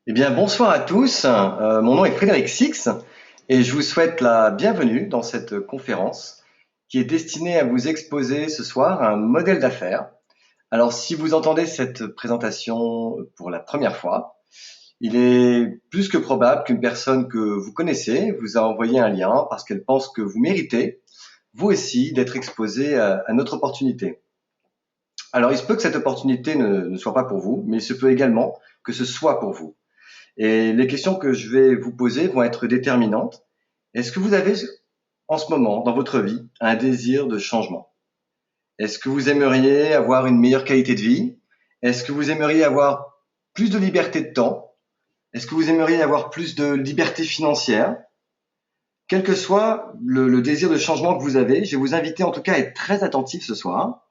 Eh bien, bonsoir à tous. Mon nom est Frédéric Six et je vous souhaite la bienvenue dans cette conférence qui est destinée à vous exposer ce soir un modèle d'affaires. Alors, si vous entendez cette présentation pour la première fois, il est plus que probable qu'une personne que vous connaissez vous a envoyé un lien parce qu'elle pense que vous méritez, vous aussi, d'être exposé à notre opportunité. Alors, il se peut que cette opportunité ne soit pas pour vous, mais il se peut également que ce soit pour vous. Et les questions que je vais vous poser vont être déterminantes. Est-ce que vous avez en ce moment dans votre vie un désir de changement? Est-ce que vous aimeriez avoir une meilleure qualité de vie? Est-ce que vous aimeriez avoir plus de liberté de temps? Est-ce que vous aimeriez avoir plus de liberté financière? Quel que soit le désir de changement que vous avez, je vais vous inviter en tout cas à être très attentif ce soir.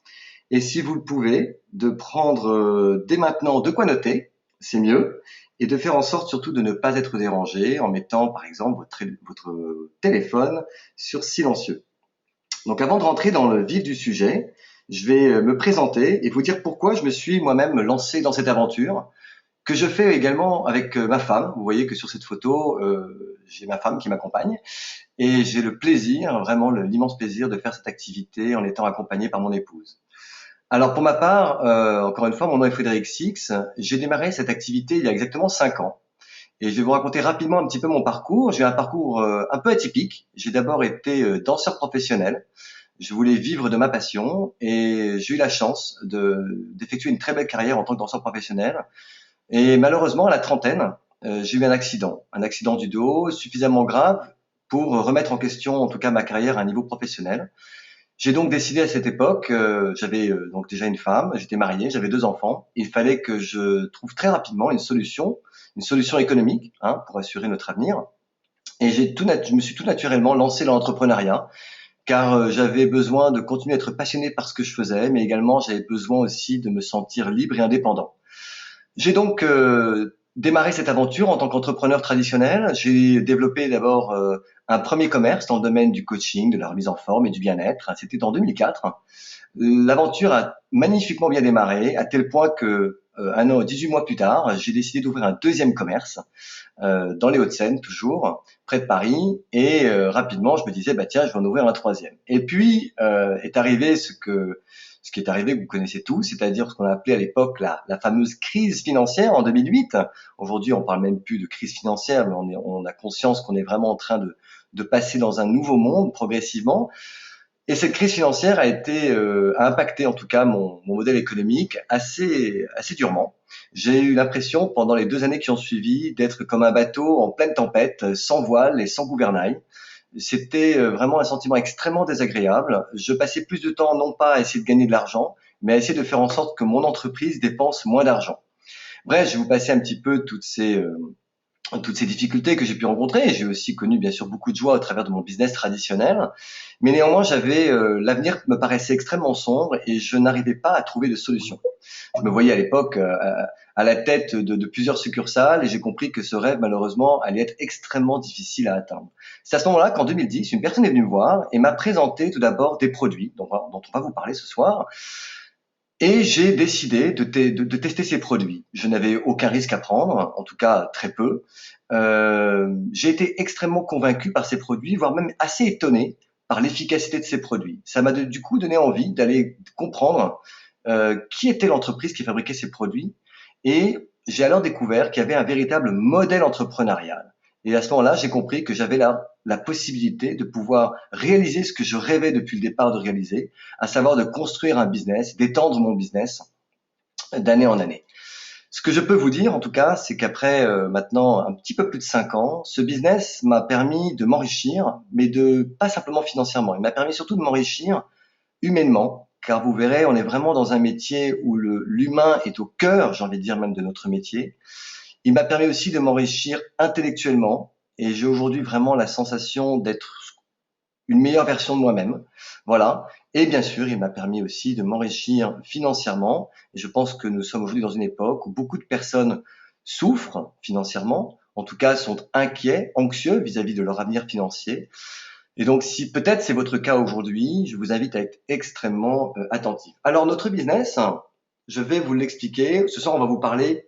Et si vous le pouvez, de prendre dès maintenant de quoi noter, c'est mieux, et de faire en sorte surtout de ne pas être dérangé en mettant par exemple votre téléphone sur silencieux. Donc avant de rentrer dans le vif du sujet, je vais me présenter et vous dire pourquoi je me suis moi-même lancé dans cette aventure, que je fais également avec ma femme. Vous voyez que sur cette photo, j'ai ma femme qui m'accompagne, et j'ai le plaisir, vraiment l'immense plaisir de faire cette activité en étant accompagné par mon épouse. Alors pour ma part, encore une fois, mon nom est Frédéric Six. J'ai démarré cette activité il y a exactement 5 ans. Et je vais vous raconter rapidement un petit peu mon parcours. J'ai un parcours un peu atypique. J'ai d'abord été danseur professionnel. Je voulais vivre de ma passion et j'ai eu la chance d'effectuer une très belle carrière en tant que danseur professionnel. Et malheureusement, à la trentaine, j'ai eu un accident du dos suffisamment grave pour remettre en question, en tout cas, ma carrière à un niveau professionnel. J'ai donc décidé à cette époque, j'avais donc déjà une femme, j'étais marié, j'avais 2 enfants. Il fallait que je trouve très rapidement une solution économique, hein, pour assurer notre avenir. Et je me suis tout naturellement lancé dans l'entrepreneuriat, car j'avais besoin de continuer à être passionné par ce que je faisais, mais également j'avais besoin aussi de me sentir libre et indépendant. J'ai donc démarré cette aventure en tant qu'entrepreneur traditionnel. J'ai développé d'abord un premier commerce dans le domaine du coaching, de la remise en forme et du bien-être. C'était en 2004. L'aventure a magnifiquement bien démarré, à tel point que 18 mois plus tard, j'ai décidé d'ouvrir un deuxième commerce dans les Hauts-de-Seine, toujours près de Paris. Et rapidement, je me disais, bah tiens, je vais en ouvrir un troisième. Et puis est arrivé ce qui est arrivé, que vous connaissez tous, c'est-à-dire ce qu'on a appelé à l'époque la fameuse crise financière en 2008. Aujourd'hui, on parle même plus de crise financière, mais on a conscience qu'on est vraiment en train de passer dans un nouveau monde progressivement. Et cette crise financière a impacté en tout cas mon modèle économique assez durement. J'ai eu l'impression pendant les 2 années qui ont suivi d'être comme un bateau en pleine tempête, sans voile et sans gouvernail. C'était vraiment un sentiment extrêmement désagréable. Je passais plus de temps non pas à essayer de gagner de l'argent, mais à essayer de faire en sorte que mon entreprise dépense moins d'argent. Bref, je vais vous passer un petit peu toutes ces difficultés que j'ai pu rencontrer. J'ai aussi connu bien sûr beaucoup de joie au travers de mon business traditionnel, mais néanmoins l'avenir me paraissait extrêmement sombre et je n'arrivais pas à trouver de solution. Je me voyais à l'époque à la tête de plusieurs succursales et j'ai compris que ce rêve malheureusement allait être extrêmement difficile à atteindre. C'est à ce moment-là qu'en 2010, une personne est venue me voir et m'a présenté tout d'abord des produits dont on va vous parler ce soir. Et j'ai décidé de tester ces produits. Je n'avais aucun risque à prendre, en tout cas très peu. J'ai été extrêmement convaincu par ces produits, voire même assez étonné par l'efficacité de ces produits. Ça m'a du coup donné envie d'aller comprendre qui était l'entreprise qui fabriquait ces produits. Et j'ai alors découvert qu'il y avait un véritable modèle entrepreneurial. Et à ce moment-là, j'ai compris que j'avais la possibilité de pouvoir réaliser ce que je rêvais depuis le départ de réaliser, à savoir de construire un business, d'étendre mon business d'année en année. Ce que je peux vous dire, en tout cas, c'est qu'après maintenant un petit peu plus de 5 ans, ce business m'a permis de m'enrichir, mais pas simplement financièrement. Il m'a permis surtout de m'enrichir humainement, car vous verrez, on est vraiment dans un métier où l'humain est au cœur, j'ai envie de dire même de notre métier. Il m'a permis aussi de m'enrichir intellectuellement, et j'ai aujourd'hui vraiment la sensation d'être une meilleure version de moi-même. Voilà. Et bien sûr, il m'a permis aussi de m'enrichir financièrement. Et je pense que nous sommes aujourd'hui dans une époque où beaucoup de personnes souffrent financièrement, en tout cas sont inquiets, anxieux vis-à-vis de leur avenir financier. Et donc, si peut-être c'est votre cas aujourd'hui, je vous invite à être extrêmement attentif. Alors, notre business, je vais vous l'expliquer. Ce soir, on va vous parler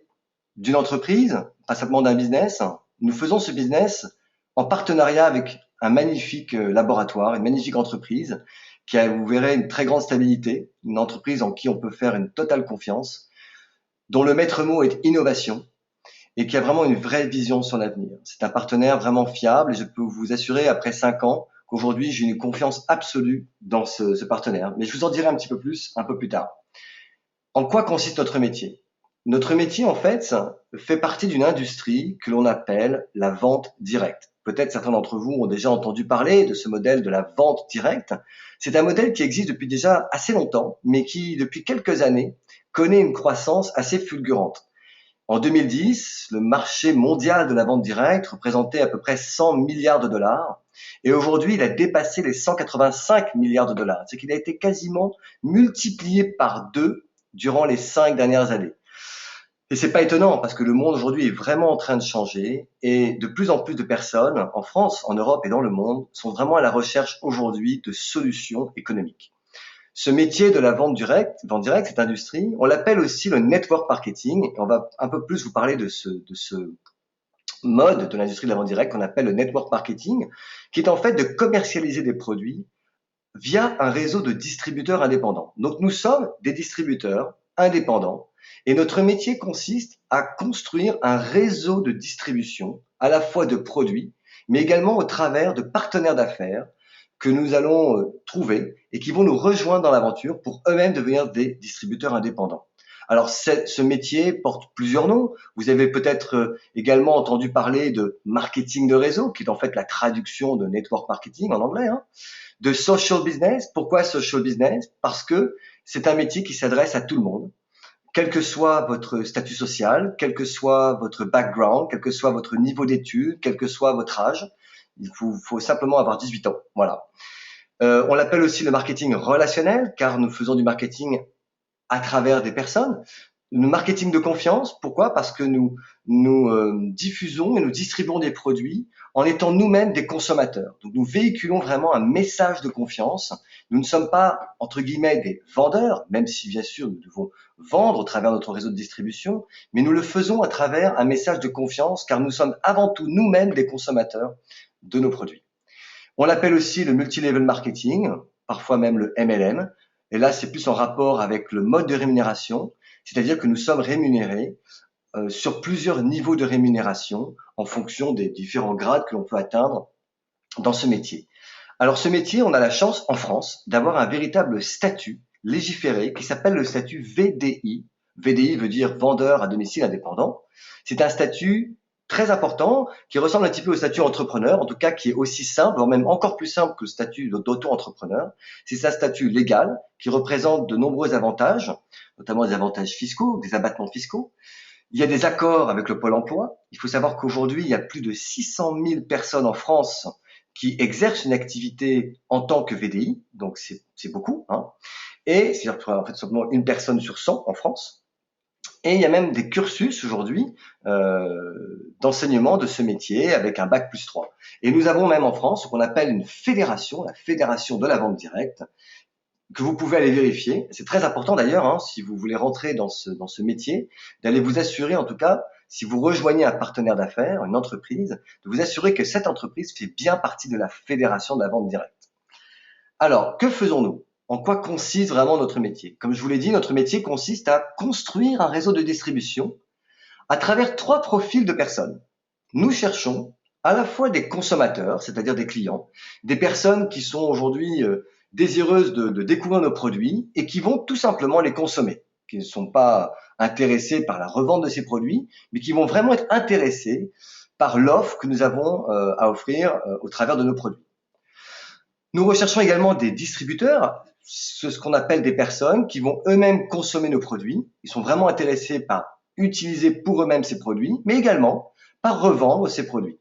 d'une entreprise, pas simplement d'un business. Nous faisons ce business en partenariat avec un magnifique laboratoire, une magnifique entreprise qui a, vous verrez, une très grande stabilité, une entreprise en qui on peut faire une totale confiance, dont le maître mot est innovation et qui a vraiment une vraie vision sur l'avenir. C'est un partenaire vraiment fiable et je peux vous assurer, après 5 ans, qu'aujourd'hui, j'ai une confiance absolue dans ce partenaire. Mais je vous en dirai un petit peu plus un peu plus tard. En quoi consiste notre métier? Notre métier, en fait, fait partie d'une industrie que l'on appelle la vente directe. Peut-être certains d'entre vous ont déjà entendu parler de ce modèle de la vente directe. C'est un modèle qui existe depuis déjà assez longtemps, mais qui, depuis quelques années, connaît une croissance assez fulgurante. En 2010, le marché mondial de la vente directe représentait à peu près 100 milliards de dollars et aujourd'hui, il a dépassé les 185 milliards de dollars. C'est qu'il a été quasiment multiplié par 2 durant les 5 dernières années. Et c'est pas étonnant parce que le monde aujourd'hui est vraiment en train de changer et de plus en plus de personnes en France, en Europe et dans le monde sont vraiment à la recherche aujourd'hui de solutions économiques. Ce métier de la vente directe, cette industrie, on l'appelle aussi le network marketing. Et on va un peu plus vous parler de ce mode de l'industrie de la vente directe qu'on appelle le network marketing, qui est en fait de commercialiser des produits via un réseau de distributeurs indépendants. Donc nous sommes des distributeurs indépendants et notre métier consiste à construire un réseau de distribution à la fois de produits, mais également au travers de partenaires d'affaires que nous allons trouver et qui vont nous rejoindre dans l'aventure pour eux-mêmes devenir des distributeurs indépendants. Alors ce métier porte plusieurs noms. Vous avez peut-être également entendu parler de marketing de réseau, qui est en fait la traduction de network marketing en anglais, hein, de social business. Pourquoi social business? Parce que c'est un métier qui s'adresse à tout le monde, quel que soit votre statut social, quel que soit votre background, quel que soit votre niveau d'études, quel que soit votre âge. Il faut simplement avoir 18 ans. Voilà. On l'appelle aussi le marketing relationnel, car nous faisons du marketing à travers des personnes. Le marketing de confiance, pourquoi? Parce que nous diffusons et nous distribuons des produits en étant nous-mêmes des consommateurs. Donc nous véhiculons vraiment un message de confiance. Nous ne sommes pas, entre guillemets, des vendeurs, même si bien sûr nous devons vendre au travers de notre réseau de distribution, mais nous le faisons à travers un message de confiance, car nous sommes avant tout nous-mêmes des consommateurs de nos produits. On l'appelle aussi le multi-level marketing, parfois même le MLM. Et là, c'est plus en rapport avec le mode de rémunération, c'est-à-dire que nous sommes rémunérés sur plusieurs niveaux de rémunération en fonction des différents grades que l'on peut atteindre dans ce métier. Alors ce métier, on a la chance en France d'avoir un véritable statut légiféré qui s'appelle le statut VDI. VDI veut dire vendeur à domicile indépendant. C'est un statut très important qui ressemble un petit peu au statut entrepreneur, en tout cas qui est aussi simple, voire même encore plus simple que le statut d'auto-entrepreneur. C'est un statut légal qui représente de nombreux avantages, notamment des avantages fiscaux, des abattements fiscaux. Il y a des accords avec le Pôle emploi. Il faut savoir qu'aujourd'hui, il y a plus de 600 000 personnes en France qui exercent une activité en tant que VDI, donc c'est beaucoup, hein. Et c'est en fait simplement une personne sur 100 en France. Et il y a même des cursus aujourd'hui d'enseignement de ce métier avec un bac+3. Et nous avons même en France ce qu'on appelle une fédération, la fédération de la vente directe, que vous pouvez aller vérifier. C'est très important d'ailleurs, hein, si vous voulez rentrer dans ce métier, d'aller vous assurer, en tout cas, si vous rejoignez un partenaire d'affaires, une entreprise, de vous assurer que cette entreprise fait bien partie de la fédération de la vente directe. Alors, que faisons-nous? En quoi consiste vraiment notre métier? Comme je vous l'ai dit, notre métier consiste à construire un réseau de distribution à travers 3 profils de personnes. Nous cherchons à la fois des consommateurs, c'est-à-dire des clients, des personnes qui sont aujourd'hui désireuses de découvrir nos produits et qui vont tout simplement les consommer, qui ne sont pas intéressés par la revente de ces produits, mais qui vont vraiment être intéressés par l'offre que nous avons à offrir au travers de nos produits. Nous recherchons également des distributeurs, ce qu'on appelle des personnes qui vont eux-mêmes consommer nos produits. Ils sont vraiment intéressés par utiliser pour eux-mêmes ces produits, mais également par revendre ces produits.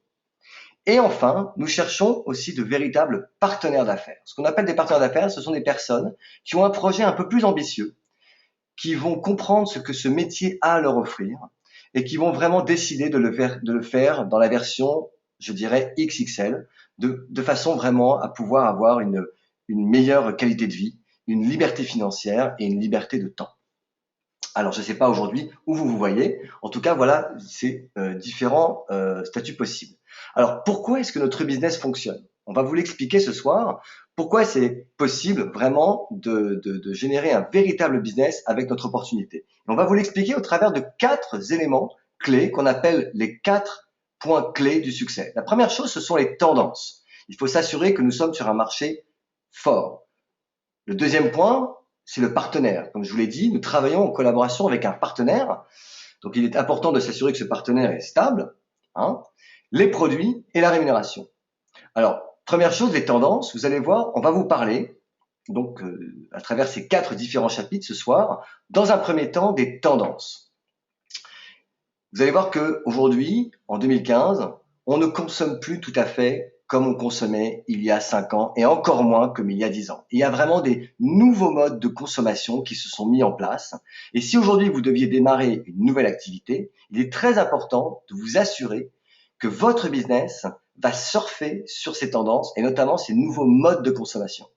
Et enfin, nous cherchons aussi de véritables partenaires d'affaires. Ce qu'on appelle des partenaires d'affaires, ce sont des personnes qui ont un projet un peu plus ambitieux, qui vont comprendre ce que ce métier a à leur offrir et qui vont vraiment décider de le faire dans la version, je dirais, XXL, de façon vraiment à pouvoir avoir une meilleure qualité de vie, une liberté financière et une liberté de temps. Alors, je ne sais pas aujourd'hui où vous vous voyez. En tout cas, voilà ces différents statuts possibles. Alors, pourquoi est-ce que notre business fonctionne? On va vous l'expliquer ce soir. Pourquoi c'est possible vraiment de générer un véritable business avec notre opportunité. Et on va vous l'expliquer au travers de 4 éléments clés qu'on appelle les 4 points clés du succès. La première chose, ce sont les tendances. Il faut s'assurer que nous sommes sur un marché fort. Le deuxième point, c'est le partenaire. Comme je vous l'ai dit, nous travaillons en collaboration avec un partenaire. Donc, il est important de s'assurer que ce partenaire est stable, hein, les produits et la rémunération. Alors, première chose, les tendances. Vous allez voir, on va vous parler, donc, à travers ces 4 différents chapitres ce soir, dans un premier temps, des tendances. Vous allez voir qu'aujourd'hui, en 2015, on ne consomme plus tout à fait comme on consommait il y a 5 ans et encore moins comme il y a 10 ans. Il y a vraiment des nouveaux modes de consommation qui se sont mis en place. Et si aujourd'hui vous deviez démarrer une nouvelle activité, il est très important de vous assurer que votre business va surfer sur ces tendances et notamment ces nouveaux modes de consommation.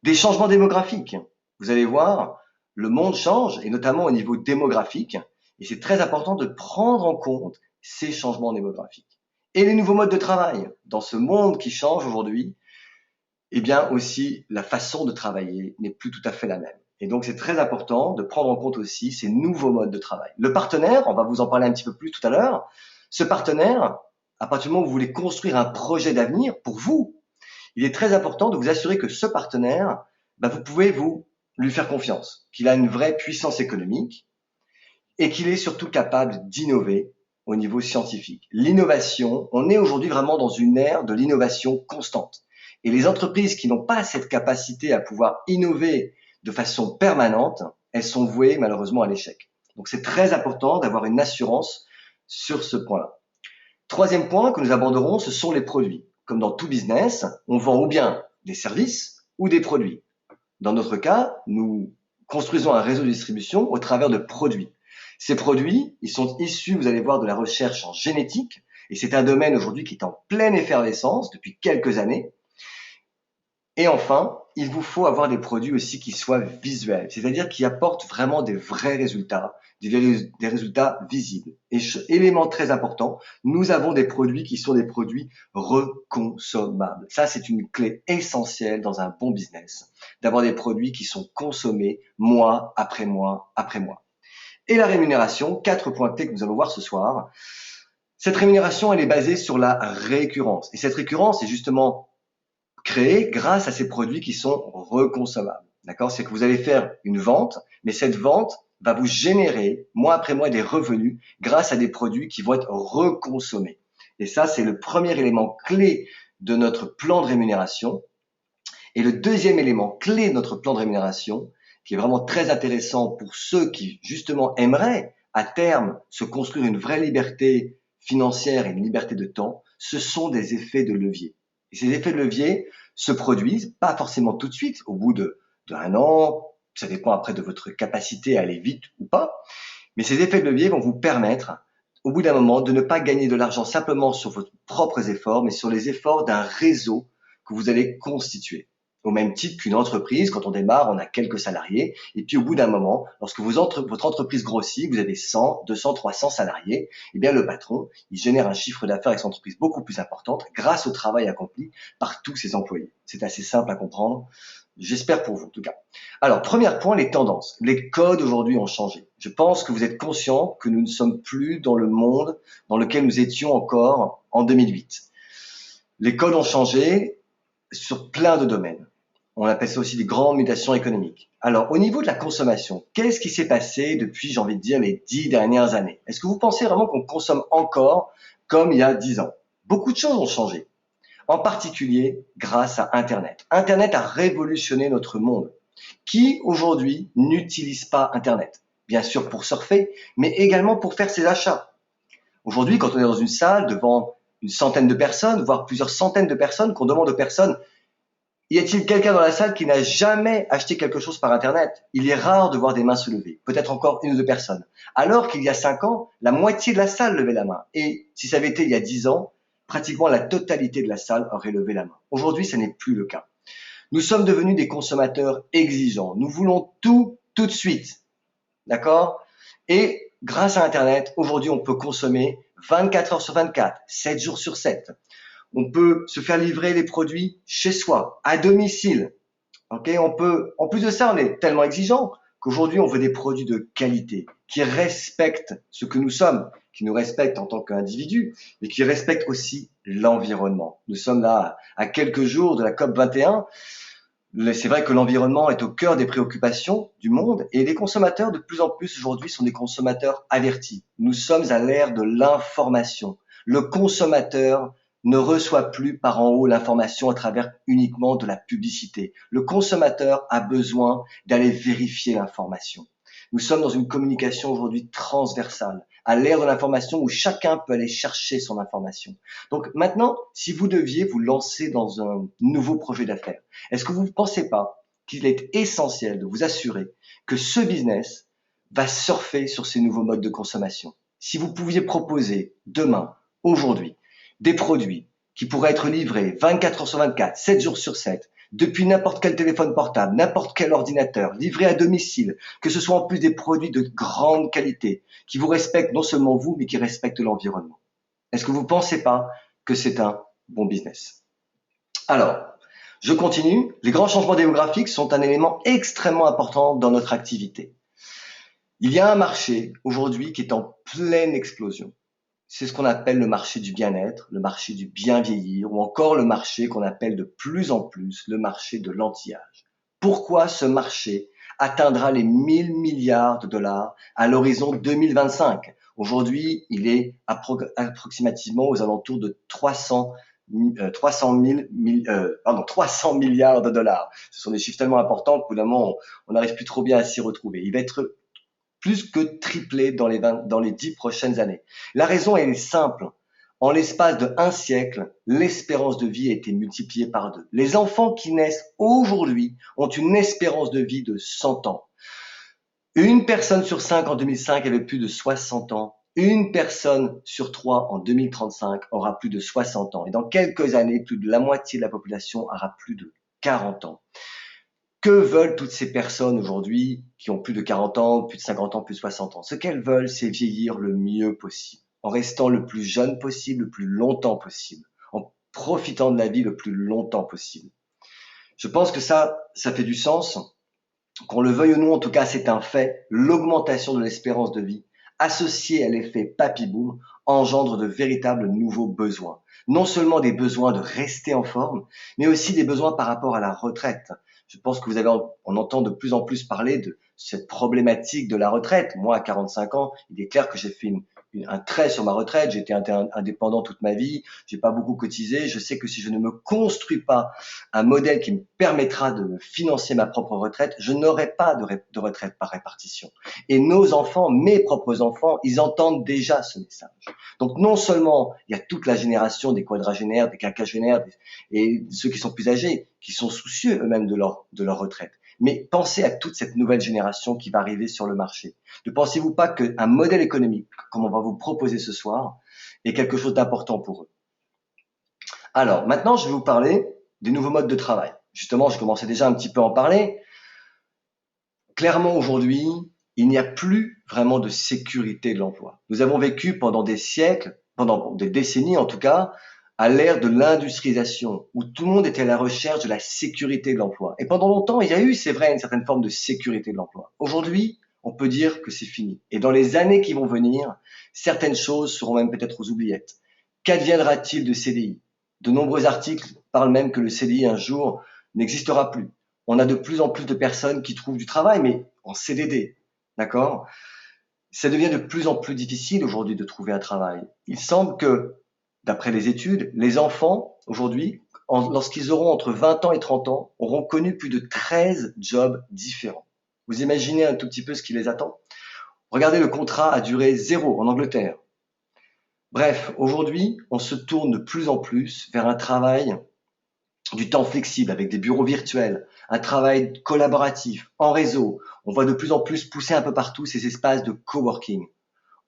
Des changements démographiques. Vous allez voir, le monde change et notamment au niveau démographique. Et c'est très important de prendre en compte ces changements démographiques. Et les nouveaux modes de travail. Dans ce monde qui change aujourd'hui, eh bien aussi la façon de travailler n'est plus tout à fait la même. Et donc c'est très important de prendre en compte aussi ces nouveaux modes de travail. Le partenaire, on va vous en parler un petit peu plus tout à l'heure. Ce partenaire, à partir du moment où vous voulez construire un projet d'avenir pour vous, il est très important de vous assurer que ce partenaire, vous pouvez lui faire confiance, qu'il a une vraie puissance économique et qu'il est surtout capable d'innover au niveau scientifique. L'innovation, on est aujourd'hui vraiment dans une ère de l'innovation constante. Et les entreprises qui n'ont pas cette capacité à pouvoir innover de façon permanente, elles sont vouées malheureusement à l'échec. Donc c'est très important d'avoir une assurance sur ce point-là. Troisième point que nous aborderons, ce sont les produits. Comme dans tout business, on vend ou bien des services ou des produits. Dans notre cas, nous construisons un réseau de distribution au travers de produits. Ces produits, ils sont issus, vous allez voir, de la recherche en génétique, et c'est un domaine aujourd'hui qui est en pleine effervescence depuis quelques années. Et enfin, il vous faut avoir des produits aussi qui soient visuels, c'est-à-dire qui apportent vraiment des vrais résultats, des résultats visibles. Et élément très important, nous avons des produits qui sont des produits reconsommables. Ça, c'est une clé essentielle dans un bon business, d'avoir des produits qui sont consommés mois après mois après mois. Et la rémunération, 4 points clés que nous allons voir ce soir. Cette rémunération, elle est basée sur la récurrence. Et cette récurrence est justement créée grâce à ces produits qui sont reconsommables. D'accord? C'est que vous allez faire une vente, mais cette vente va vous générer mois après mois des revenus grâce à des produits qui vont être reconsommés. Et ça, c'est le premier élément clé de notre plan de rémunération. Et le deuxième élément clé de notre plan de rémunération, qui est vraiment très intéressant pour ceux qui justement aimeraient à terme se construire une vraie liberté financière et une liberté de temps, ce sont des effets de levier. Et ces effets de levier se produisent pas forcément tout de suite, au bout d'un an, ça dépend après de votre capacité à aller vite ou pas, mais ces effets de levier vont vous permettre, au bout d'un moment, de ne pas gagner de l'argent simplement sur vos propres efforts, mais sur les efforts d'un réseau que vous allez constituer. Au même titre qu'une entreprise, quand on démarre, on a quelques salariés, et puis au bout d'un moment, lorsque votre entreprise grossit, vous avez 100, 200, 300 salariés, eh bien le patron, il génère un chiffre d'affaires avec son entreprise beaucoup plus importante grâce au travail accompli par tous ses employés. C'est assez simple à comprendre, j'espère pour vous en tout cas. Alors, premier point, les tendances. Les codes aujourd'hui ont changé. Je pense que vous êtes conscient que nous ne sommes plus dans le monde dans lequel nous étions encore en 2008. Les codes ont changé sur plein de domaines. On appelle ça aussi des grandes mutations économiques. Alors, au niveau de la consommation, qu'est-ce qui s'est passé depuis, j'ai envie de dire, les 10 dernières années? Est-ce que vous pensez vraiment qu'on consomme encore comme il y a 10 ans? Beaucoup de choses ont changé, en particulier grâce à Internet. Internet a révolutionné notre monde. Qui, aujourd'hui, n'utilise pas Internet? Bien sûr pour surfer, mais également pour faire ses achats. Aujourd'hui, quand on est dans une salle devant une centaine de personnes, voire plusieurs centaines de personnes, qu'on demande aux personnes y a-t-il quelqu'un dans la salle qui n'a jamais acheté quelque chose par Internet? Il est rare de voir des mains se lever, peut-être encore une ou deux personnes. Alors qu'il y a 5 ans, la moitié de la salle levait la main. Et si ça avait été il y a 10 ans, pratiquement la totalité de la salle aurait levé la main. Aujourd'hui, ce n'est plus le cas. Nous sommes devenus des consommateurs exigeants. Nous voulons tout de suite. d'accord? Et grâce à Internet, aujourd'hui, on peut consommer 24 heures sur 24, 7 jours sur 7. On peut se faire livrer les produits chez soi, à domicile. Okay, en plus de ça, on est tellement exigeant qu'aujourd'hui, on veut des produits de qualité, qui respectent ce que nous sommes, qui nous respectent en tant qu'individus, mais qui respectent aussi l'environnement. Nous sommes là à quelques jours de la COP 21. C'est vrai que l'environnement est au cœur des préoccupations du monde et les consommateurs, de plus en plus aujourd'hui, sont des consommateurs avertis. Nous sommes à l'ère de l'information. Le consommateur ne reçoit plus par en haut l'information à travers uniquement de la publicité. Le consommateur a besoin d'aller vérifier l'information. Nous sommes dans une communication aujourd'hui transversale, à l'ère de l'information où chacun peut aller chercher son information. Donc maintenant, si vous deviez vous lancer dans un nouveau projet d'affaires, est-ce que vous ne pensez pas qu'il est essentiel de vous assurer que ce business va surfer sur ces nouveaux modes de consommation? Si vous pouviez proposer demain, aujourd'hui, des produits qui pourraient être livrés 24 heures sur 24, 7 jours sur 7, depuis n'importe quel téléphone portable, n'importe quel ordinateur, livrés à domicile, que ce soit en plus des produits de grande qualité, qui vous respectent non seulement vous, mais qui respectent l'environnement. Est-ce que vous ne pensez pas que c'est un bon business? Alors, je continue. Les grands changements démographiques sont un élément extrêmement important dans notre activité. Il y a un marché aujourd'hui qui est en pleine explosion. C'est ce qu'on appelle le marché du bien-être, le marché du bien vieillir, ou encore le marché qu'on appelle de plus en plus le marché de l'anti-âge. Pourquoi ce marché atteindra les 1000 milliards de dollars à l'horizon 2025? Aujourd'hui, il est approximativement aux alentours de 300 milliards de dollars. Ce sont des chiffres tellement importants qu'au bout d'un moment, on n'arrive plus trop bien à s'y retrouver. Il va être plus que triplé dans les 10 prochaines années. La raison, elle est simple. En l'espace de 1 siècle, l'espérance de vie a été multipliée par 2. Les enfants qui naissent aujourd'hui ont une espérance de vie de 100 ans. Une personne sur 5 en 2005 avait plus de 60 ans. Une personne sur 3 en 2035 aura plus de 60 ans. Et dans quelques années, plus de la moitié de la population aura plus de 40 ans. Que veulent toutes ces personnes aujourd'hui qui ont plus de 40 ans, plus de 50 ans, plus de 60 ans? Ce qu'elles veulent, c'est vieillir le mieux possible, en restant le plus jeune possible, le plus longtemps possible, en profitant de la vie le plus longtemps possible. Je pense que ça fait du sens. Qu'on le veuille ou non, en tout cas, c'est un fait. L'augmentation de l'espérance de vie, associée à l'effet papy-boom, engendre de véritables nouveaux besoins. Non seulement des besoins de rester en forme, mais aussi des besoins par rapport à la retraite. Je pense que on entend de plus en plus parler de cette problématique de la retraite. Moi, à 45 ans, il est clair que j'ai fait un trait sur ma retraite. J'ai été indépendant toute ma vie. J'ai pas beaucoup cotisé. Je sais que si je ne me construis pas un modèle qui me permettra de financer ma propre retraite, je n'aurai pas de retraite par répartition. Et nos enfants, mes propres enfants, ils entendent déjà ce message. Donc non seulement il y a toute la génération des quadragénaires, des quinquagénaires et ceux qui sont plus âgés, qui sont soucieux eux-mêmes de leur retraite, mais pensez à toute cette nouvelle génération qui va arriver sur le marché. Ne pensez-vous pas qu'un modèle économique, comme on va vous proposer ce soir, est quelque chose d'important pour eux? Alors, maintenant, je vais vous parler des nouveaux modes de travail. Justement, je commençais déjà un petit peu à en parler. Clairement, aujourd'hui, il n'y a plus vraiment de sécurité de l'emploi. Nous avons vécu pendant des siècles, pendant des décennies en tout cas, à l'ère de l'industrialisation, où tout le monde était à la recherche de la sécurité de l'emploi. Et pendant longtemps, il y a eu, c'est vrai, une certaine forme de sécurité de l'emploi. Aujourd'hui, on peut dire que c'est fini. Et dans les années qui vont venir, certaines choses seront même peut-être aux oubliettes. Qu'adviendra-t-il de CDI? De nombreux articles parlent même que le CDI un jour n'existera plus. On a de plus en plus de personnes qui trouvent du travail, mais en CDD, d'accord? Ça devient de plus en plus difficile aujourd'hui de trouver un travail. Il semble que, d'après les études, les enfants, aujourd'hui, lorsqu'ils auront entre 20 ans et 30 ans, auront connu plus de 13 jobs différents. Vous imaginez un tout petit peu ce qui les attend? Regardez le contrat à durée zéro en Angleterre. Bref, aujourd'hui, on se tourne de plus en plus vers un travail du temps flexible avec des bureaux virtuels, un travail collaboratif, en réseau. On voit de plus en plus pousser un peu partout ces espaces de coworking.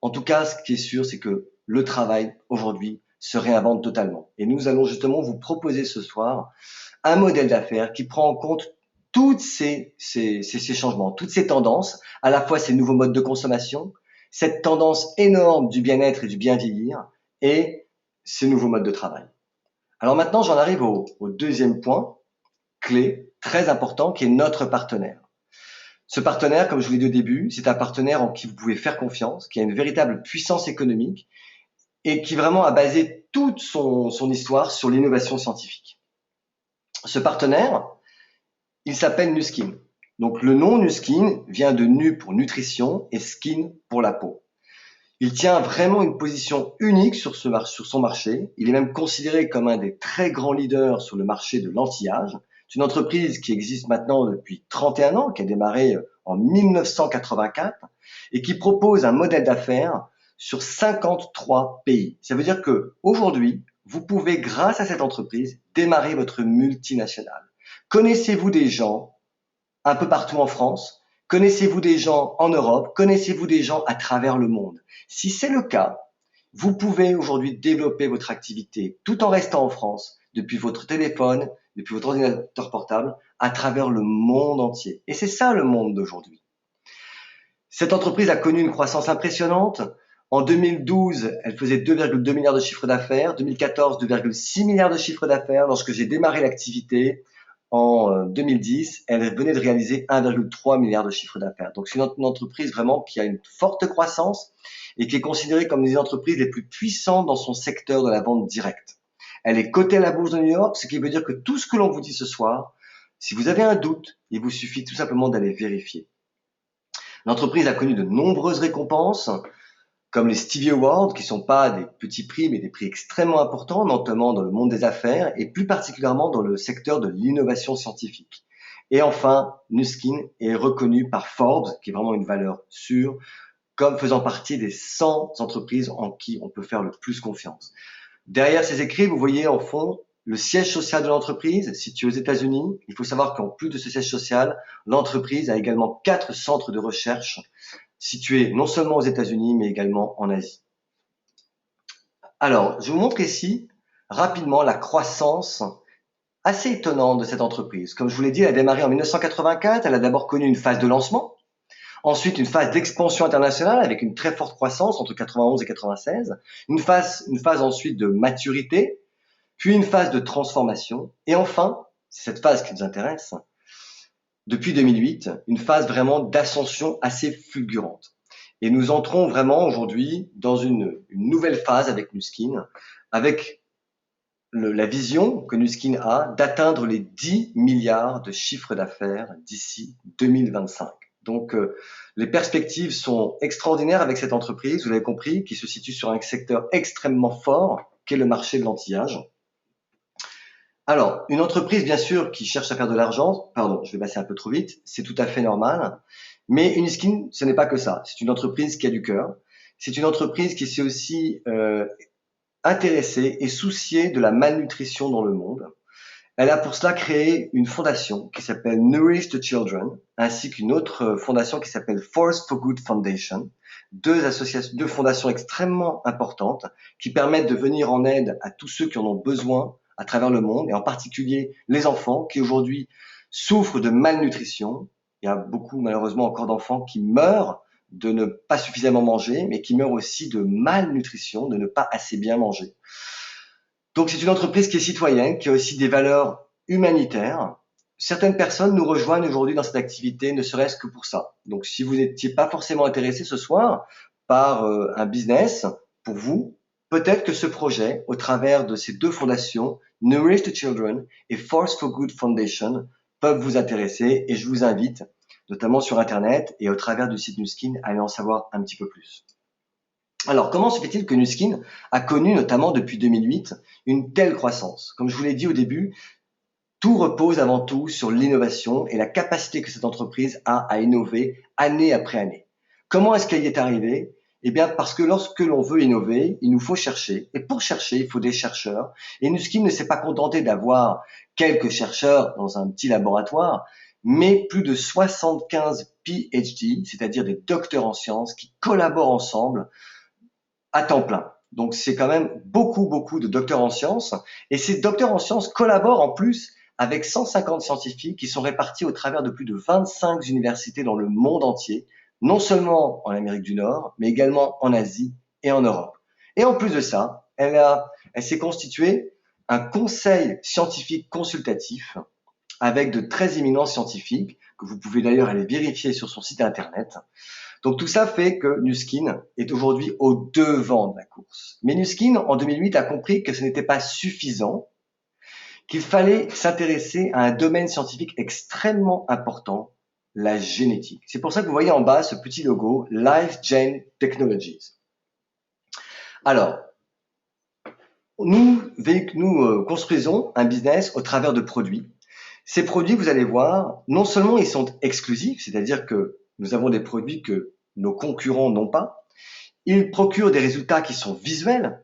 En tout cas, ce qui est sûr, c'est que le travail, aujourd'hui, se réinvente totalement. Et nous allons justement vous proposer ce soir un modèle d'affaires qui prend en compte tous ces changements, toutes ces tendances, à la fois ces nouveaux modes de consommation, cette tendance énorme du bien-être et du bien vieillir, et ces nouveaux modes de travail. Alors maintenant, j'en arrive au deuxième point clé, très important, qui est notre partenaire. Ce partenaire, comme je vous l'ai dit au début, c'est un partenaire en qui vous pouvez faire confiance, qui a une véritable puissance économique et qui vraiment a basé toute son histoire sur l'innovation scientifique. Ce partenaire, il s'appelle Nuskin. Donc le nom Nuskin vient de nu pour nutrition et skin pour la peau. Il tient vraiment une position unique sur son marché. Il est même considéré comme un des très grands leaders sur le marché de l'anti-âge. C'est une entreprise qui existe maintenant depuis 31 ans, qui a démarré en 1984 et qui propose un modèle d'affaires sur 53 pays. Ça veut dire que aujourd'hui, vous pouvez, grâce à cette entreprise, démarrer votre multinationale. Connaissez-vous des gens un peu partout en France? Connaissez-vous des gens en Europe? Connaissez-vous des gens à travers le monde? Si c'est le cas, vous pouvez aujourd'hui développer votre activité tout en restant en France, depuis votre téléphone, depuis votre ordinateur portable, à travers le monde entier. Et c'est ça le monde d'aujourd'hui. Cette entreprise a connu une croissance impressionnante. En 2012, elle faisait 2,2 milliards de chiffre d'affaires. 2014, 2,6 milliards de chiffre d'affaires. Lorsque j'ai démarré l'activité, en 2010, elle venait de réaliser 1,3 milliard de chiffre d'affaires. Donc c'est une entreprise vraiment qui a une forte croissance et qui est considérée comme une des entreprises les plus puissantes dans son secteur de la vente directe. Elle est cotée à la bourse de New York, ce qui veut dire que tout ce que l'on vous dit ce soir, si vous avez un doute, il vous suffit tout simplement d'aller vérifier. L'entreprise a connu de nombreuses récompenses, comme les Stevie Awards, qui ne sont pas des petits prix, mais des prix extrêmement importants, notamment dans le monde des affaires et plus particulièrement dans le secteur de l'innovation scientifique. Et enfin, Nuskin est reconnu par Forbes, qui est vraiment une valeur sûre, comme faisant partie des 100 entreprises en qui on peut faire le plus confiance. Derrière ces écrits, vous voyez en fond le siège social de l'entreprise, situé aux États-Unis. Il faut savoir qu'en plus de ce siège social, l'entreprise a également 4 centres de recherche situés non seulement aux États-Unis, mais également en Asie. Alors, je vous montre ici rapidement la croissance assez étonnante de cette entreprise. Comme je vous l'ai dit, elle a démarré en 1984. Elle a d'abord connu une phase de lancement, ensuite une phase d'expansion internationale avec une très forte croissance entre 91 et 96, une phase ensuite de maturité, puis une phase de transformation, et enfin, c'est cette phase qui nous intéresse, depuis 2008, une phase vraiment d'ascension assez fulgurante. Et nous entrons vraiment aujourd'hui dans une nouvelle phase avec Nuskin, avec la vision que Nuskin a d'atteindre les 10 milliards de chiffre d'affaires d'ici 2025. Donc, les perspectives sont extraordinaires avec cette entreprise, vous l'avez compris, qui se situe sur un secteur extrêmement fort, qu'est le marché de l'anti-âge. Alors, une entreprise, bien sûr, qui cherche à faire de l'argent, pardon, je vais passer un peu trop vite, c'est tout à fait normal, mais Nuskin, ce n'est pas que ça. C'est une entreprise qui a du cœur. C'est une entreprise qui s'est aussi intéressée et souciée de la malnutrition dans le monde. Elle a pour cela créé une fondation qui s'appelle Nourish the Children, ainsi qu'une autre fondation qui s'appelle Force for Good Foundation, deux fondations extrêmement importantes qui permettent de venir en aide à tous ceux qui en ont besoin à travers le monde, et en particulier les enfants qui aujourd'hui souffrent de malnutrition. Il y a beaucoup malheureusement encore d'enfants qui meurent de ne pas suffisamment manger, mais qui meurent aussi de malnutrition, de ne pas assez bien manger. Donc c'est une entreprise qui est citoyenne, qui a aussi des valeurs humanitaires. Certaines personnes nous rejoignent aujourd'hui dans cette activité, ne serait-ce que pour ça. Donc si vous n'étiez pas forcément intéressé ce soir par un business, pour vous, peut-être que ce projet, au travers de ces deux fondations, Nourish the Children et Force for Good Foundation, peuvent vous intéresser, et je vous invite, notamment sur Internet et au travers du site Nuskin, à aller en savoir un petit peu plus. Alors, comment se fait-il que Nuskin a connu, notamment depuis 2008, une telle croissance? Comme je vous l'ai dit au début, tout repose avant tout sur l'innovation et la capacité que cette entreprise a à innover année après année. Comment est-ce qu'elle y est arrivée? Eh bien, parce que lorsque l'on veut innover, il nous faut chercher. Et pour chercher, il faut des chercheurs. Et Nuskin ne s'est pas contenté d'avoir quelques chercheurs dans un petit laboratoire, mais plus de 75 PhD, c'est-à-dire des docteurs en sciences, qui collaborent ensemble à temps plein. Donc, c'est quand même beaucoup de docteurs en sciences. Et ces docteurs en sciences collaborent en plus avec 150 scientifiques qui sont répartis au travers de plus de 25 universités dans le monde entier, non seulement en Amérique du Nord, mais également en Asie et en Europe. Et en plus de ça, elle s'est constituée un conseil scientifique consultatif avec de très éminents scientifiques, que vous pouvez d'ailleurs aller vérifier sur son site internet. Donc tout ça fait que Nu Skin est aujourd'hui au devant de la course. Mais Nu Skin, en 2008, a compris que ce n'était pas suffisant, qu'il fallait s'intéresser à un domaine scientifique extrêmement important, la génétique. C'est pour ça que vous voyez en bas ce petit logo, LifeGen Technologies. Alors, nous construisons un business au travers de produits. Ces produits, vous allez voir, non seulement ils sont exclusifs, c'est-à-dire que nous avons des produits que nos concurrents n'ont pas, ils procurent des résultats qui sont visuels,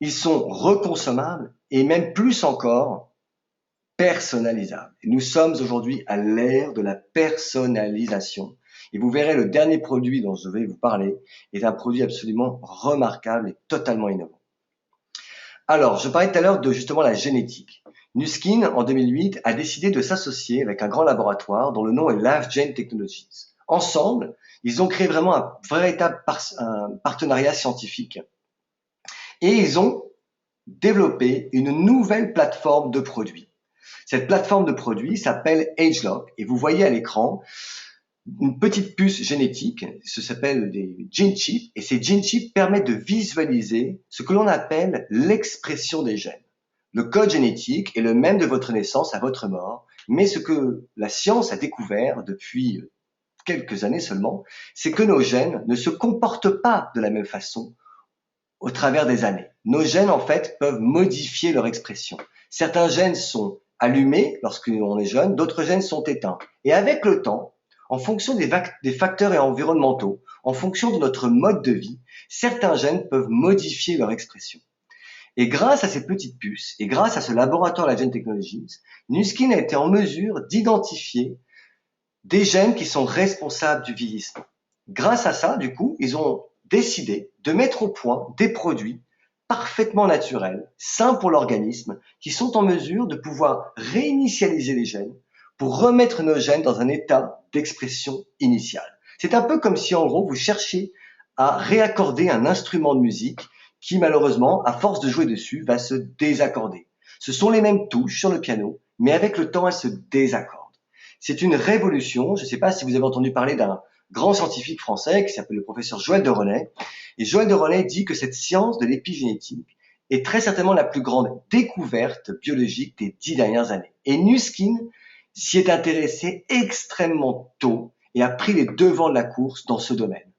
ils sont reconsommables et même plus encore, personnalisables. Et nous sommes aujourd'hui à l'ère de la personnalisation. Et vous verrez, le dernier produit dont je vais vous parler est un produit absolument remarquable et totalement innovant. Alors, je parlais tout à l'heure de justement la génétique. Nu Skin, en 2008, a décidé de s'associer avec un grand laboratoire dont le nom est LifeGen Technologies. Ensemble, ils ont créé vraiment un véritable partenariat scientifique et ils ont développé une nouvelle plateforme de produits. Cette plateforme de produits s'appelle AgeLock et vous voyez à l'écran une petite puce génétique, ça s'appelle des gene chips, et ces gene chips permettent de visualiser ce que l'on appelle l'expression des gènes. Le code génétique est le même de votre naissance à votre mort, mais ce que la science a découvert depuis quelques années seulement, c'est que nos gènes ne se comportent pas de la même façon au travers des années. Nos gènes, en fait, peuvent modifier leur expression. Certains gènes sont allumés lorsqu'on est jeune, d'autres gènes sont éteints. Et avec le temps, en fonction des facteurs environnementaux, en fonction de notre mode de vie, certains gènes peuvent modifier leur expression. Et grâce à ces petites puces, et grâce à ce laboratoire LifeGen Technologies, Nu Skin a été en mesure d'identifier des gènes qui sont responsables du vieillissement. Grâce à ça, du coup, ils ont décidé de mettre au point des produits parfaitement naturels, sains pour l'organisme, qui sont en mesure de pouvoir réinitialiser les gènes pour remettre nos gènes dans un état d'expression initiale. C'est un peu comme si, en gros, vous cherchiez à réaccorder un instrument de musique qui, malheureusement, à force de jouer dessus, va se désaccorder. Ce sont les mêmes touches sur le piano, mais avec le temps, elles se désaccordent. C'est une révolution. Je ne sais pas si vous avez entendu parler d'un grand scientifique français qui s'appelle le professeur Joël de René. Et Joël de René dit que cette science de l'épigénétique est très certainement la plus grande découverte biologique des 10 dernières années. Et Nu Skin s'y est intéressé extrêmement tôt et a pris les devants de la course dans ce domaine.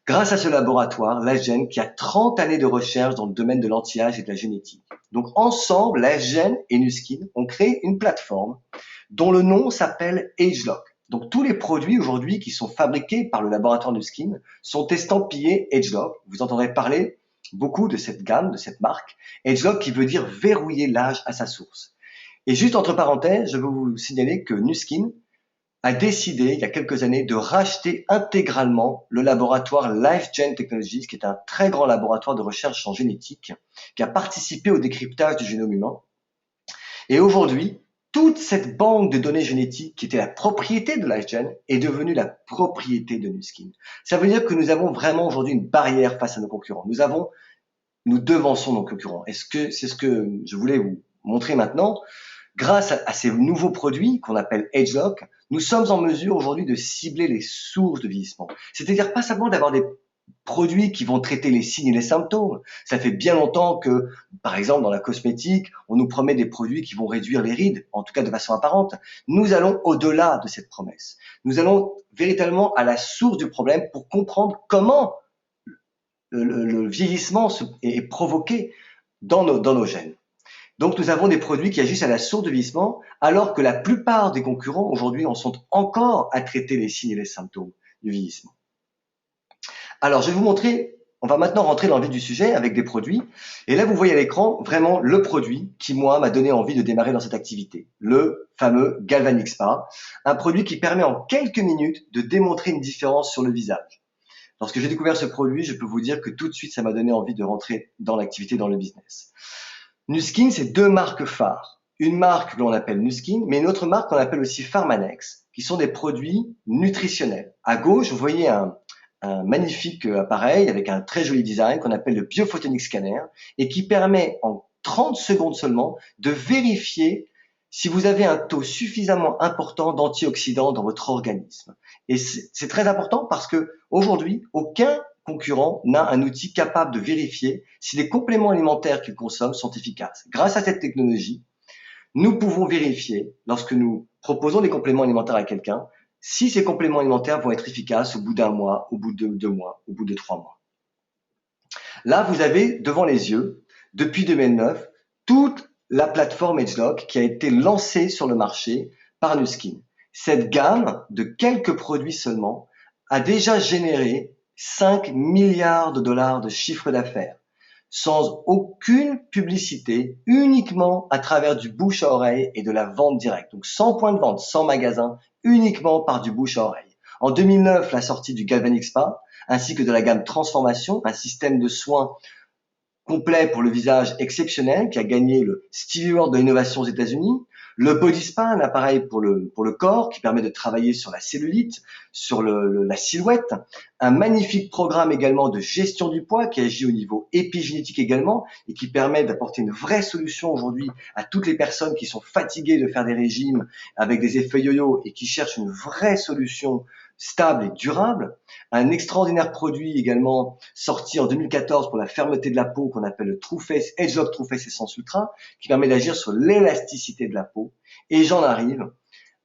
Grâce à ce laboratoire, LifeGen, qui a 30 années de recherche dans le domaine de l'anti-âge et de la génétique. Donc ensemble, LifeGen et Nu Skin ont créé une plateforme dont le nom s'appelle AgeLock. Donc tous les produits aujourd'hui qui sont fabriqués par le laboratoire Nu Skin sont estampillés AgeLock. Vous entendrez parler beaucoup de cette gamme, de cette marque. AgeLock qui veut dire verrouiller l'âge à sa source. Et juste entre parenthèses, je veux vous signaler que Nu Skin a décidé il y a quelques années de racheter intégralement le laboratoire LifeGen Technologies, qui est un très grand laboratoire de recherche en génétique, qui a participé au décryptage du génome humain. Et aujourd'hui, toute cette banque de données génétiques qui était la propriété de LifeGen est devenue la propriété de Nu Skin. Ça veut dire que nous avons vraiment aujourd'hui une barrière face à nos concurrents. Nous devançons nos concurrents. C'est ce que je voulais vous montrer maintenant. Grâce à ces nouveaux produits qu'on appelle AgeLock, nous sommes en mesure aujourd'hui de cibler les sources de vieillissement. C'est-à-dire pas simplement d'avoir des produits qui vont traiter les signes et les symptômes. Ça fait bien longtemps que, par exemple, dans la cosmétique, on nous promet des produits qui vont réduire les rides, en tout cas de façon apparente. Nous allons au-delà de cette promesse. Nous allons véritablement à la source du problème pour comprendre comment le vieillissement est provoqué dans nos gènes. Donc nous avons des produits qui agissent à la source du vieillissement, alors que la plupart des concurrents aujourd'hui en sont encore à traiter les signes et les symptômes du vieillissement. Alors je vais vous montrer, on va maintenant rentrer dans le vif du sujet avec des produits. Et là vous voyez à l'écran vraiment le produit qui moi m'a donné envie de démarrer dans cette activité, le fameux Galvanic Spa, un produit qui permet en quelques minutes de démontrer une différence sur le visage. Lorsque j'ai découvert ce produit, je peux vous dire que tout de suite ça m'a donné envie de rentrer dans l'activité, dans le business. Nu Skin, c'est deux marques phares. une marque que l'on appelle Nuskin, mais une autre marque qu'on appelle aussi Pharmanex, qui sont des produits nutritionnels. À gauche, vous voyez un magnifique appareil avec un très joli design qu'on appelle le Biophotonic Scanner et qui permet en 30 secondes seulement de vérifier si vous avez un taux suffisamment important d'antioxydants dans votre organisme. Et c'est très important parce que aujourd'hui, aucun concurrent n'a un outil capable de vérifier si les compléments alimentaires qu'ils consomment sont efficaces. Grâce à cette technologie, nous pouvons vérifier, lorsque nous proposons des compléments alimentaires à quelqu'un, si ces compléments alimentaires vont être efficaces au bout d'un mois, au bout de 2 mois, au bout de 3 mois. Là, vous avez devant les yeux, depuis 2009, toute la plateforme EdgeLock qui a été lancée sur le marché par Nuskin. Cette gamme de quelques produits seulement a déjà généré 5 milliards de dollars de chiffre d'affaires, sans aucune publicité, uniquement à travers du bouche à oreille et de la vente directe. Donc sans point de vente, sans magasin, uniquement par du bouche à oreille. En 2009, la sortie du Galvanic Spa, ainsi que de la gamme Transformation, un système de soins complet pour le visage exceptionnel qui a gagné le Stevie Award de l'innovation aux États-Unis. Le Body Spa, un appareil pour le corps qui permet de travailler sur la cellulite, sur la silhouette. Un magnifique programme également de gestion du poids qui agit au niveau épigénétique également et qui permet d'apporter une vraie solution aujourd'hui à toutes les personnes qui sont fatiguées de faire des régimes avec des effets yo-yo et qui cherchent une vraie solution stable et durable. Un extraordinaire produit également sorti en 2014 pour la fermeté de la peau qu'on appelle le True Face EdgeLock True Face Essence Ultra qui permet d'agir sur l'élasticité de la peau. Et j'en arrive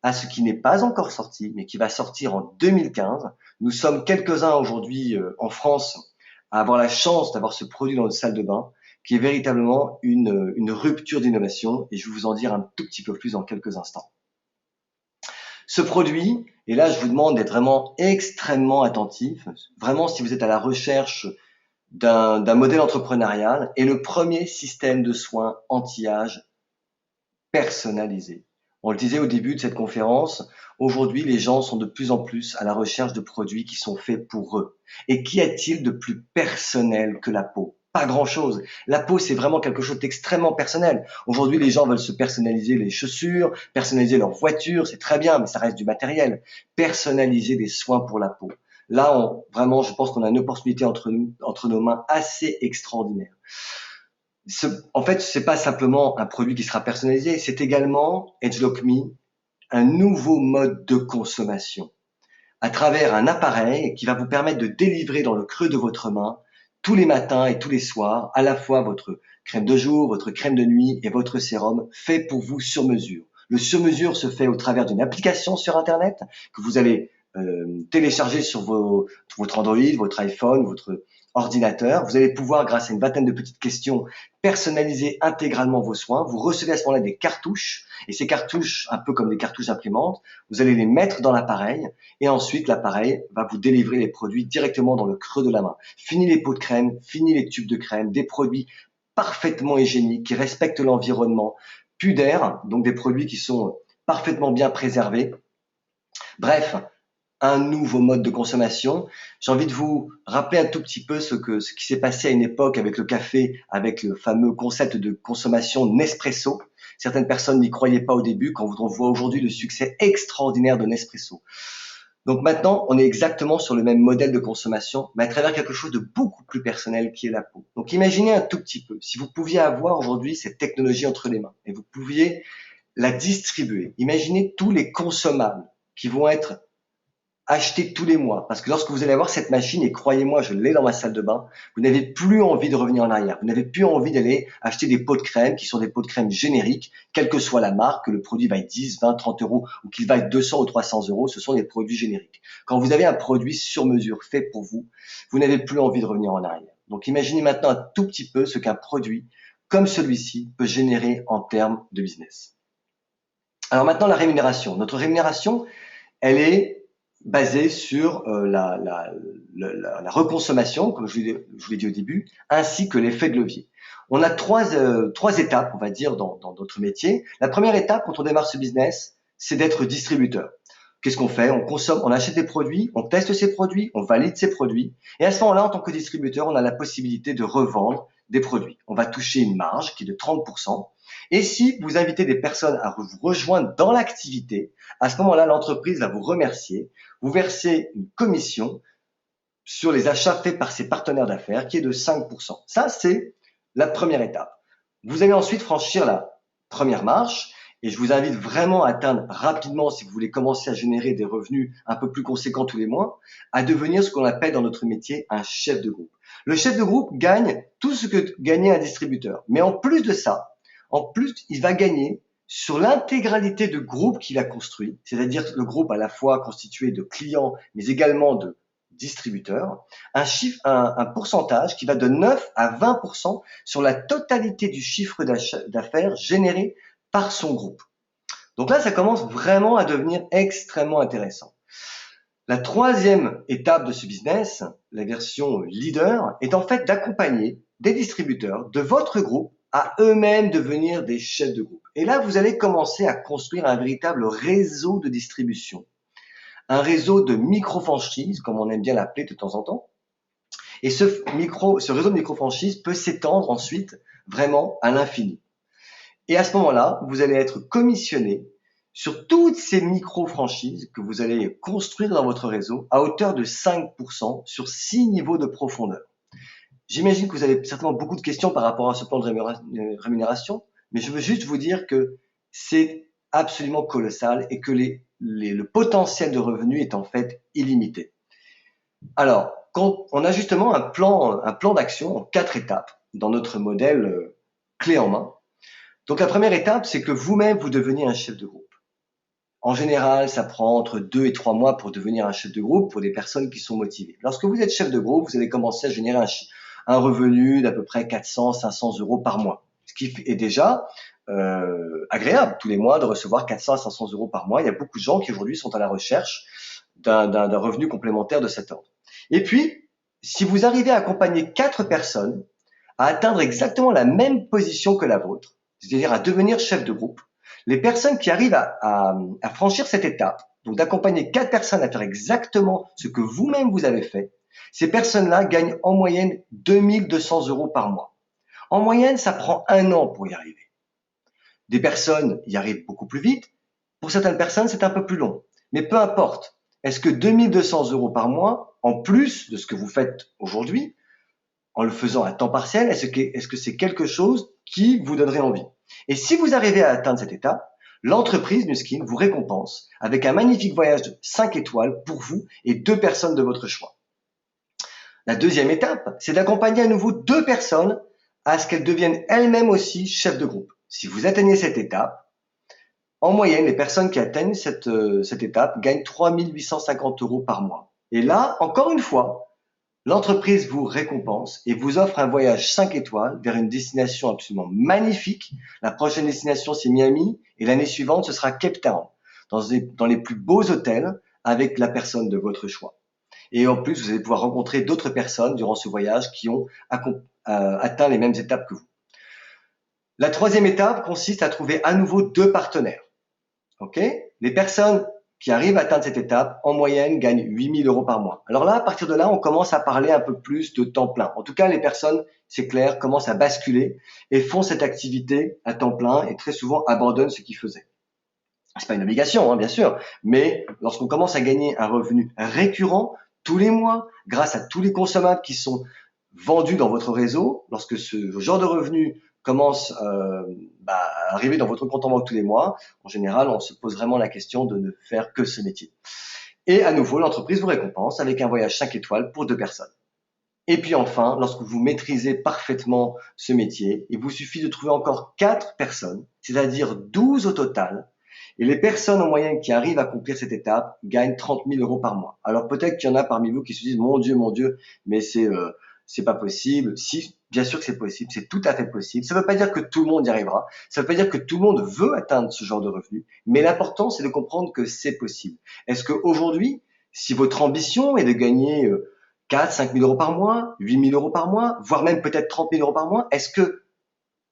à ce qui n'est pas encore sorti mais qui va sortir en 2015. Nous sommes quelques-uns aujourd'hui en France à avoir la chance d'avoir ce produit dans notre salle de bain qui est véritablement une rupture d'innovation et je vais vous en dire un tout petit peu plus dans quelques instants. Ce produit, et là je vous demande d'être vraiment extrêmement attentif, vraiment si vous êtes à la recherche d'un modèle entrepreneurial, est le premier système de soins anti-âge personnalisé. On le disait au début de cette conférence, aujourd'hui les gens sont de plus en plus à la recherche de produits qui sont faits pour eux. Et qu'y a-t-il de plus personnel que la peau ? Pas grand-chose. La peau, c'est vraiment quelque chose d'extrêmement personnel. Aujourd'hui, les gens veulent se personnaliser les chaussures, personnaliser leur voiture, c'est très bien, mais ça reste du matériel. Personnaliser des soins pour la peau. Là, vraiment, je pense qu'on a une opportunité entre nos mains assez extraordinaire. En fait, c'est pas simplement un produit qui sera personnalisé, c'est également, EdgeLock Me, un nouveau mode de consommation à travers un appareil qui va vous permettre de délivrer dans le creux de votre main tous les matins et tous les soirs, à la fois votre crème de jour, votre crème de nuit et votre sérum fait pour vous sur mesure. Le sur mesure se fait au travers d'une application sur Internet que vous allez télécharger sur votre Android, votre iPhone, votre ordinateur. Vous allez pouvoir, grâce à une vingtaine de petites questions, personnaliser intégralement vos soins. Vous recevez à ce moment-là des cartouches et ces cartouches, un peu comme des cartouches imprimantes, vous allez les mettre dans l'appareil et ensuite l'appareil va vous délivrer les produits directement dans le creux de la main. Fini les pots de crème, fini les tubes de crème, des produits parfaitement hygiéniques qui respectent l'environnement, plus d'air, donc des produits qui sont parfaitement bien préservés. Bref, un nouveau mode de consommation. J'ai envie de vous rappeler un tout petit peu ce qui s'est passé à une époque avec le café, avec le fameux concept de consommation Nespresso. Certaines personnes n'y croyaient pas au début quand on voit aujourd'hui le succès extraordinaire de Nespresso. Donc maintenant, on est exactement sur le même modèle de consommation, mais à travers quelque chose de beaucoup plus personnel qui est la peau. Donc imaginez un tout petit peu, si vous pouviez avoir aujourd'hui cette technologie entre les mains et vous pouviez la distribuer. Imaginez tous les consommables qui vont être acheter tous les mois. Parce que lorsque vous allez avoir cette machine, et croyez-moi, je l'ai dans ma salle de bain, vous n'avez plus envie de revenir en arrière. Vous n'avez plus envie d'aller acheter des pots de crème qui sont des pots de crème génériques, quelle que soit la marque, que le produit va être 10, 20, 30 euros ou qu'il va être 200 ou 300 euros, ce sont des produits génériques. Quand vous avez un produit sur mesure fait pour vous, vous n'avez plus envie de revenir en arrière. Donc imaginez maintenant un tout petit peu ce qu'un produit comme celui-ci peut générer en termes de business. Alors maintenant, la rémunération. Notre rémunération, elle est basé sur la reconsommation, comme je vous l'ai dit au début, ainsi que l'effet de levier. On a trois étapes, on va dire, dans notre métier. La première étape, quand on démarre ce business, c'est d'être distributeur. Qu'est-ce qu'on fait ? On consomme, on achète des produits, on teste ces produits, on valide ces produits. Et à ce moment-là, en tant que distributeur, on a la possibilité de revendre des produits. On va toucher une marge qui est de 30%. Et si vous invitez des personnes à vous rejoindre dans l'activité, à ce moment-là, l'entreprise va vous remercier, vous verser une commission sur les achats faits par ses partenaires d'affaires qui est de 5%. Ça, c'est la première étape. Vous allez ensuite franchir la première marche et je vous invite vraiment à atteindre rapidement, si vous voulez commencer à générer des revenus un peu plus conséquents tous les mois, à devenir ce qu'on appelle dans notre métier un chef de groupe. Le chef de groupe gagne tout ce que gagnait un distributeur. Mais en plus de ça, il va gagner sur l'intégralité de groupe qu'il a construit, c'est-à-dire le groupe à la fois constitué de clients, mais également de distributeurs, un pourcentage qui va de 9 à 20% sur la totalité du chiffre d'affaires généré par son groupe. Donc là, ça commence vraiment à devenir extrêmement intéressant. La troisième étape de ce business, la version leader, est en fait d'accompagner des distributeurs de votre groupe à eux-mêmes devenir des chefs de groupe. Et là, vous allez commencer à construire un véritable réseau de distribution, un réseau de micro-franchises, comme on aime bien l'appeler de temps en temps. Et ce réseau de micro-franchises peut s'étendre ensuite vraiment à l'infini. Et à ce moment-là, vous allez être commissionné sur toutes ces micro-franchises que vous allez construire dans votre réseau à hauteur de 5% sur 6 niveaux de profondeur. J'imagine que vous avez certainement beaucoup de questions par rapport à ce plan de rémunération, mais je veux juste vous dire que c'est absolument colossal et que le potentiel de revenus est en fait illimité. Alors, quand on a justement un plan d'action en 4 étapes dans notre modèle clé en main. Donc la première étape, c'est que vous-même, vous deveniez un chef de groupe. En général, ça prend entre 2 et 3 mois pour devenir un chef de groupe pour des personnes qui sont motivées. Lorsque vous êtes chef de groupe, vous allez commencer à générer un revenu d'à peu près 400, 500 euros par mois. Ce qui est déjà agréable tous les mois de recevoir 400 à 500 euros par mois. Il y a beaucoup de gens qui aujourd'hui sont à la recherche d'un revenu complémentaire de cet ordre. Et puis, si vous arrivez à accompagner 4 personnes à atteindre exactement la même position que la vôtre, c'est-à-dire à devenir chef de groupe, les personnes qui arrivent à franchir cette étape, donc d'accompagner 4 personnes à faire exactement ce que vous-même vous avez fait, ces personnes-là gagnent en moyenne 2200 euros par mois. En moyenne, ça prend 1 an pour y arriver. Des personnes y arrivent beaucoup plus vite. Pour certaines personnes, c'est un peu plus long. Mais peu importe. Est-ce que 2200 euros par mois, en plus de ce que vous faites aujourd'hui, en le faisant à temps partiel, est-ce que c'est quelque chose qui vous donnerait envie? Et si vous arrivez à atteindre cette étape, l'entreprise Nuskin vous récompense avec un magnifique voyage de 5 étoiles pour vous et 2 personnes de votre choix. La deuxième étape, c'est d'accompagner à nouveau 2 personnes à ce qu'elles deviennent elles-mêmes aussi chefs de groupe. Si vous atteignez cette étape, en moyenne, les personnes qui atteignent cette étape gagnent 3 850 euros par mois. Et là, encore une fois, l'entreprise vous récompense et vous offre un voyage 5 étoiles vers une destination absolument magnifique. La prochaine destination, c'est Miami et l'année suivante, ce sera Cape Town, dans les plus beaux hôtels avec la personne de votre choix. Et en plus, vous allez pouvoir rencontrer d'autres personnes durant ce voyage qui ont atteint les mêmes étapes que vous. La troisième étape consiste à trouver à nouveau 2 partenaires. Les personnes qui arrivent à atteindre cette étape, en moyenne, gagnent 8 000 euros par mois. Alors là, à partir de là, on commence à parler un peu plus de temps plein. En tout cas, les personnes, c'est clair, commencent à basculer et font cette activité à temps plein et très souvent abandonnent ce qu'ils faisaient. C'est pas une obligation, bien sûr, mais lorsqu'on commence à gagner un revenu récurrent tous les mois, grâce à tous les consommables qui sont vendus dans votre réseau, lorsque ce genre de revenu commence à arriver dans votre compte en banque tous les mois, en général, on se pose vraiment la question de ne faire que ce métier. Et à nouveau, l'entreprise vous récompense avec un voyage 5 étoiles pour 2 personnes. Et puis enfin, lorsque vous maîtrisez parfaitement ce métier, il vous suffit de trouver encore 4 personnes, c'est-à-dire 12 au total, et les personnes en moyenne qui arrivent à accomplir cette étape gagnent 30 000 euros par mois. Alors peut-être qu'il y en a parmi vous qui se disent « Mon Dieu, mais c'est pas possible ». Si, bien sûr que c'est possible, c'est tout à fait possible. Ça ne veut pas dire que tout le monde y arrivera, ça ne veut pas dire que tout le monde veut atteindre ce genre de revenu, mais l'important c'est de comprendre que c'est possible. Est-ce qu'aujourd'hui, si votre ambition est de gagner 4, 5 000 euros par mois, 8 000 euros par mois, voire même peut-être 30 000 euros par mois, est-ce que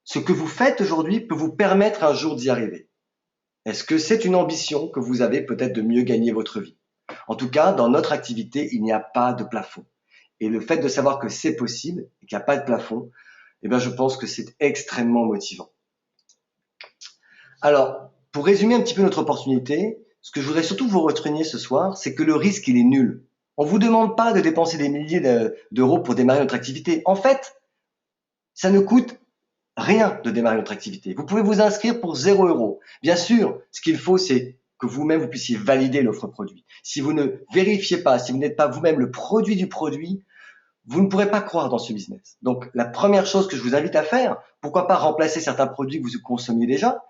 ce que vous faites aujourd'hui peut vous permettre un jour d'y arriver? Est-ce que c'est une ambition que vous avez peut-être de mieux gagner votre vie? En tout cas, dans notre activité, il n'y a pas de plafond. Et le fait de savoir que c'est possible et qu'il n'y a pas de plafond, je pense que c'est extrêmement motivant. Alors, pour résumer un petit peu notre opportunité, ce que je voudrais surtout vous retenir ce soir, c'est que le risque, il est nul. On vous demande pas de dépenser des milliers d'euros pour démarrer notre activité. En fait, ça ne coûte rien de démarrer notre activité. Vous pouvez vous inscrire pour 0 euros. Bien sûr, ce qu'il faut, c'est que vous-même, vous puissiez valider l'offre produit. Si vous ne vérifiez pas, si vous n'êtes pas vous-même le produit du produit, vous ne pourrez pas croire dans ce business. Donc, la première chose que je vous invite à faire, pourquoi pas remplacer certains produits que vous consommiez déjà,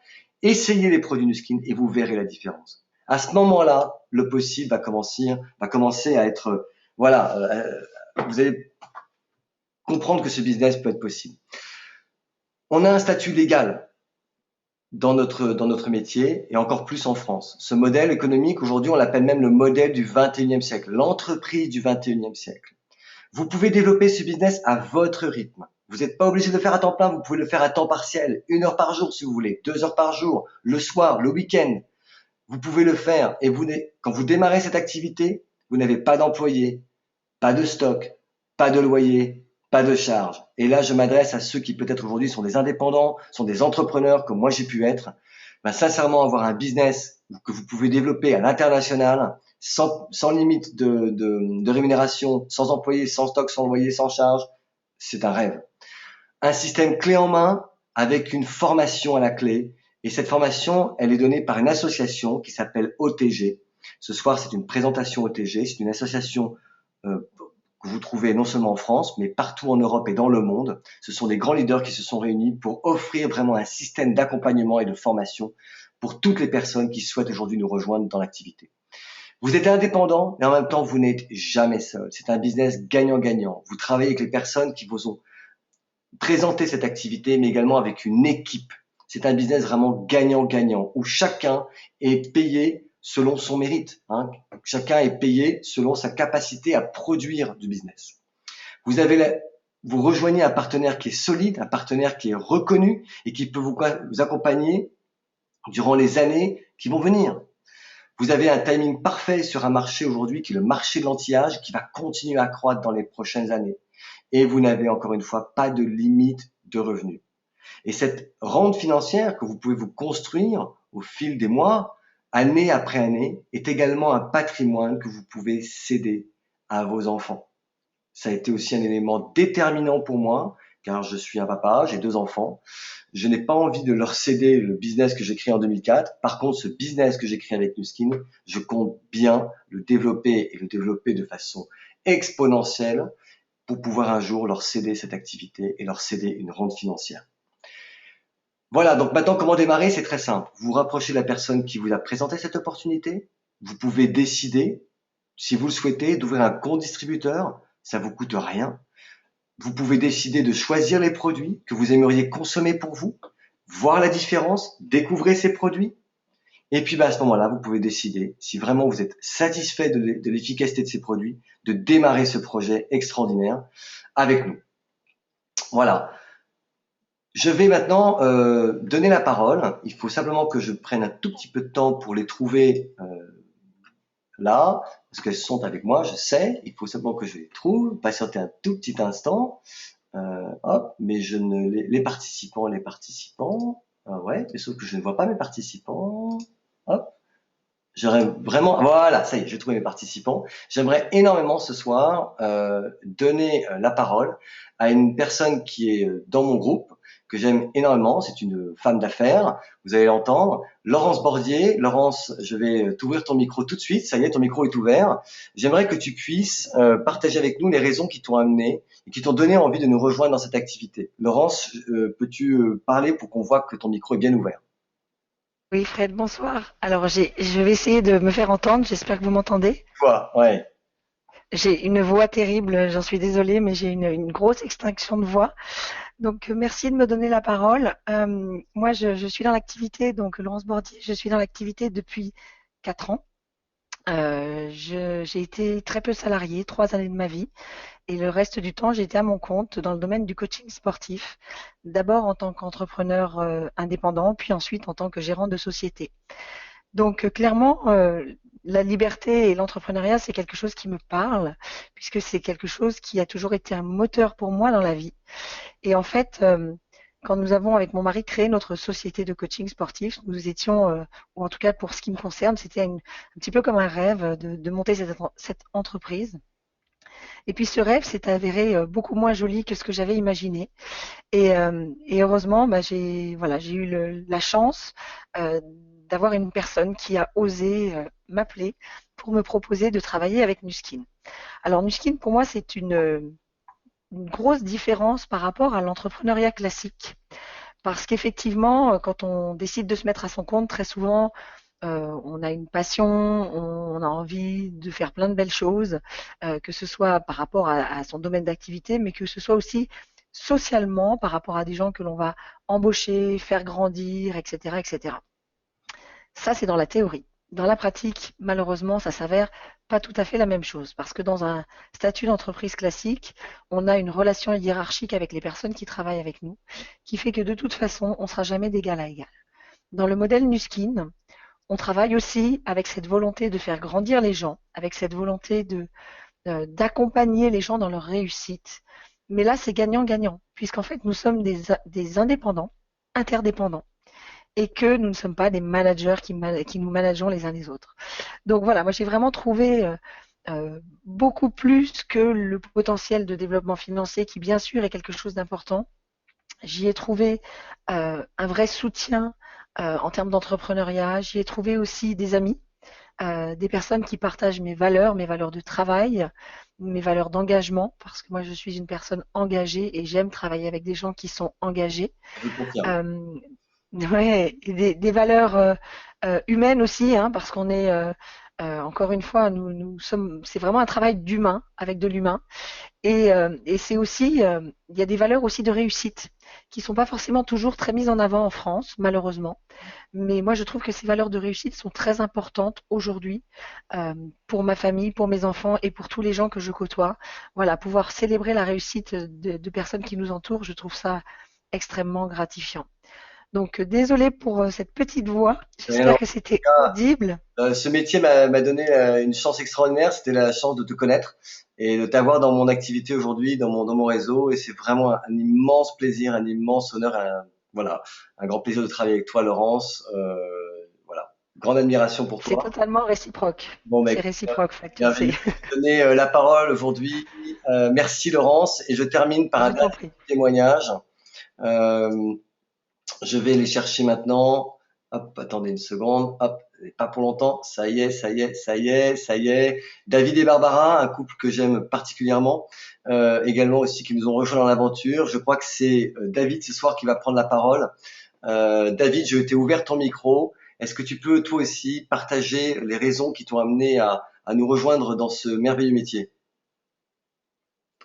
essayez les produits Nuskin et vous verrez la différence. À ce moment-là, le possible va commencer à être, voilà, vous allez comprendre que ce business peut être possible. On a un statut légal dans notre métier et encore plus en France. Ce modèle économique, aujourd'hui, on l'appelle même le modèle du 21e siècle, l'entreprise du 21e siècle. Vous pouvez développer ce business à votre rythme. Vous n'êtes pas obligé de le faire à temps plein, vous pouvez le faire à temps partiel, 1 heure par jour si vous voulez, 2 heures par jour, le soir, le week-end. Vous pouvez le faire et quand vous démarrez cette activité, vous n'avez pas d'employés, pas de stock, pas de loyer, pas de charge. Et là, je m'adresse à ceux qui peut-être aujourd'hui sont des indépendants, sont des entrepreneurs comme moi j'ai pu être. Ben, sincèrement, avoir un business que vous pouvez développer à l'international, sans limite de rémunération, sans employés, sans stock, sans loyer, sans charge, c'est un rêve. Un système clé en main avec une formation à la clé. Et cette formation, elle est donnée par une association qui s'appelle OTG. Ce soir, c'est une présentation OTG. C'est une association que vous trouvez non seulement en France, mais partout en Europe et dans le monde. Ce sont des grands leaders qui se sont réunis pour offrir vraiment un système d'accompagnement et de formation pour toutes les personnes qui souhaitent aujourd'hui nous rejoindre dans l'activité. Vous êtes indépendant, mais en même temps, vous n'êtes jamais seul. C'est un business gagnant-gagnant. Vous travaillez avec les personnes qui vous ont présenté cette activité, mais également avec une équipe. C'est un business vraiment gagnant-gagnant, où chacun est payé selon son mérite. Chacun est payé selon sa capacité à produire du business. Vous rejoignez un partenaire qui est solide, un partenaire qui est reconnu et qui peut vous accompagner durant les années qui vont venir. Vous avez un timing parfait sur un marché aujourd'hui qui est le marché de l'anti-âge, qui va continuer à croître dans les prochaines années. Et vous n'avez encore une fois pas de limite de revenus. Et cette rente financière que vous pouvez vous construire au fil des mois, année après année, est également un patrimoine que vous pouvez céder à vos enfants. Ça a été aussi un élément déterminant pour moi, car je suis un papa, j'ai 2 enfants. Je n'ai pas envie de leur céder le business que j'ai créé en 2004. Par contre, ce business que j'ai créé avec Nuskin, je compte bien le développer et le développer de façon exponentielle pour pouvoir un jour leur céder cette activité et leur céder une rente financière. Voilà, donc maintenant, comment démarrer? C'est très simple. Vous vous rapprochez de la personne qui vous a présenté cette opportunité. Vous pouvez décider, si vous le souhaitez, d'ouvrir un compte distributeur. Ça vous coûte rien. Vous pouvez décider de choisir les produits que vous aimeriez consommer pour vous, voir la différence, découvrir ces produits. Et puis à ce moment-là, vous pouvez décider, si vraiment vous êtes satisfait de l'efficacité de ces produits, de démarrer ce projet extraordinaire avec nous. Voilà. Je vais maintenant donner la parole. Il faut simplement que je prenne un tout petit peu de temps pour les trouver là, parce qu'elles sont avec moi, je sais. Il faut simplement que je les trouve. Patientez un tout petit instant. Hop, mais je ne les participants, ouais, mais sauf que je ne vois pas mes participants. Hop, j'aurais vraiment, voilà, ça y est, j'ai trouvé mes participants. J'aimerais énormément ce soir donner la parole à une personne qui est dans mon groupe, que j'aime énormément. C'est une femme d'affaires, vous allez l'entendre. Laurence Bordier. Laurence, je vais t'ouvrir ton micro tout de suite. Ça y est, ton micro est ouvert. J'aimerais que tu puisses partager avec nous les raisons qui t'ont amené et qui t'ont donné envie de nous rejoindre dans cette activité. Laurence, peux-tu parler pour qu'on voit que ton micro est bien ouvert? Oui, Fred, bonsoir. Alors, je vais essayer de me faire entendre. J'espère que vous m'entendez. Toi, ouais. J'ai une voix terrible, j'en suis désolée, mais j'ai une grosse extinction de voix. Donc, merci de me donner la parole. Moi, je suis dans l'activité, donc Laurence Bordier, je suis dans l'activité depuis 4 ans. J'ai été très peu salariée, 3 années de ma vie, et le reste du temps, j'ai été à mon compte dans le domaine du coaching sportif, d'abord en tant qu'entrepreneur indépendant, puis ensuite en tant que gérant de société. Donc clairement, la liberté et l'entrepreneuriat, c'est quelque chose qui me parle, puisque c'est quelque chose qui a toujours été un moteur pour moi dans la vie. Et en fait, quand nous avons, avec mon mari, créé notre société de coaching sportif, nous étions, ou en tout cas pour ce qui me concerne, c'était un petit peu comme un rêve de monter cette entreprise. Et puis ce rêve s'est avéré beaucoup moins joli que ce que j'avais imaginé. Et heureusement, bah, j'ai eu la chance euh, d'avoir une personne qui a osé m'appeler pour me proposer de travailler avec Nuskin. Alors Nuskin, pour moi, c'est une grosse différence par rapport à l'entrepreneuriat classique. Parce qu'effectivement, quand on décide de se mettre à son compte, très souvent, on a une passion, on a envie de faire plein de belles choses, que ce soit par rapport à son domaine d'activité, mais que ce soit aussi socialement par rapport à des gens que l'on va embaucher, faire grandir, etc., etc. Ça, c'est dans la théorie. Dans la pratique, malheureusement, ça s'avère pas tout à fait la même chose parce que dans un statut d'entreprise classique, on a une relation hiérarchique avec les personnes qui travaillent avec nous, qui fait que de toute façon, on sera jamais d'égal à égal. Dans le modèle Nuskin, on travaille aussi avec cette volonté de faire grandir les gens, avec cette volonté d'accompagner les gens dans leur réussite. Mais là, c'est gagnant-gagnant, puisqu'en fait, nous sommes des indépendants, interdépendants, et que nous ne sommes pas des managers qui nous manageons les uns les autres. Donc voilà, moi j'ai vraiment trouvé beaucoup plus que le potentiel de développement financier, qui bien sûr est quelque chose d'important. J'y ai trouvé un vrai soutien en termes d'entrepreneuriat. J'y ai trouvé aussi des amis, des personnes qui partagent mes valeurs de travail, mes valeurs d'engagement, parce que moi je suis une personne engagée et j'aime travailler avec des gens qui sont engagés. Je confirme. Euh, ouais, et des valeurs humaines aussi, hein, parce qu'on est encore une fois, nous sommes, c'est vraiment un travail d'humain avec de l'humain. Et c'est aussi, il y a des valeurs aussi de réussite qui sont pas forcément toujours très mises en avant en France, malheureusement. Mais moi, je trouve que ces valeurs de réussite sont très importantes aujourd'hui pour ma famille, pour mes enfants et pour tous les gens que je côtoie. Voilà, pouvoir célébrer la réussite de personnes qui nous entourent, je trouve ça extrêmement gratifiant. Donc, désolée pour cette petite voix. Mais non, en J'espère que tout c'était cas, audible. ce métier m'a donné une chance extraordinaire. C'était la chance de te connaître et de t'avoir dans mon activité aujourd'hui, dans mon réseau. Et c'est vraiment un immense plaisir, un immense honneur, voilà, un grand plaisir de travailler avec toi, Laurence. Voilà, grande admiration pour C'est toi. totalement réciproque. Bon, C'est mec, réciproque, fait que tu le sais. bienvenue. Je vais te donner la parole aujourd'hui. Merci, Laurence. Et je termine par un Je dernier t'en prie. témoignage. Euh, Je vais les chercher maintenant. Hop, attendez une seconde. Hop, pas pour longtemps. Ça y est, ça y est, ça y est, ça y est. David et Barbara, un couple que j'aime particulièrement, également aussi qui nous ont rejoints dans l'aventure. Je crois que c'est David ce soir qui va prendre la parole. David, je t'ai ouvert ton micro. Est-ce que tu peux toi aussi partager les raisons qui t'ont amené à nous rejoindre dans ce merveilleux métier?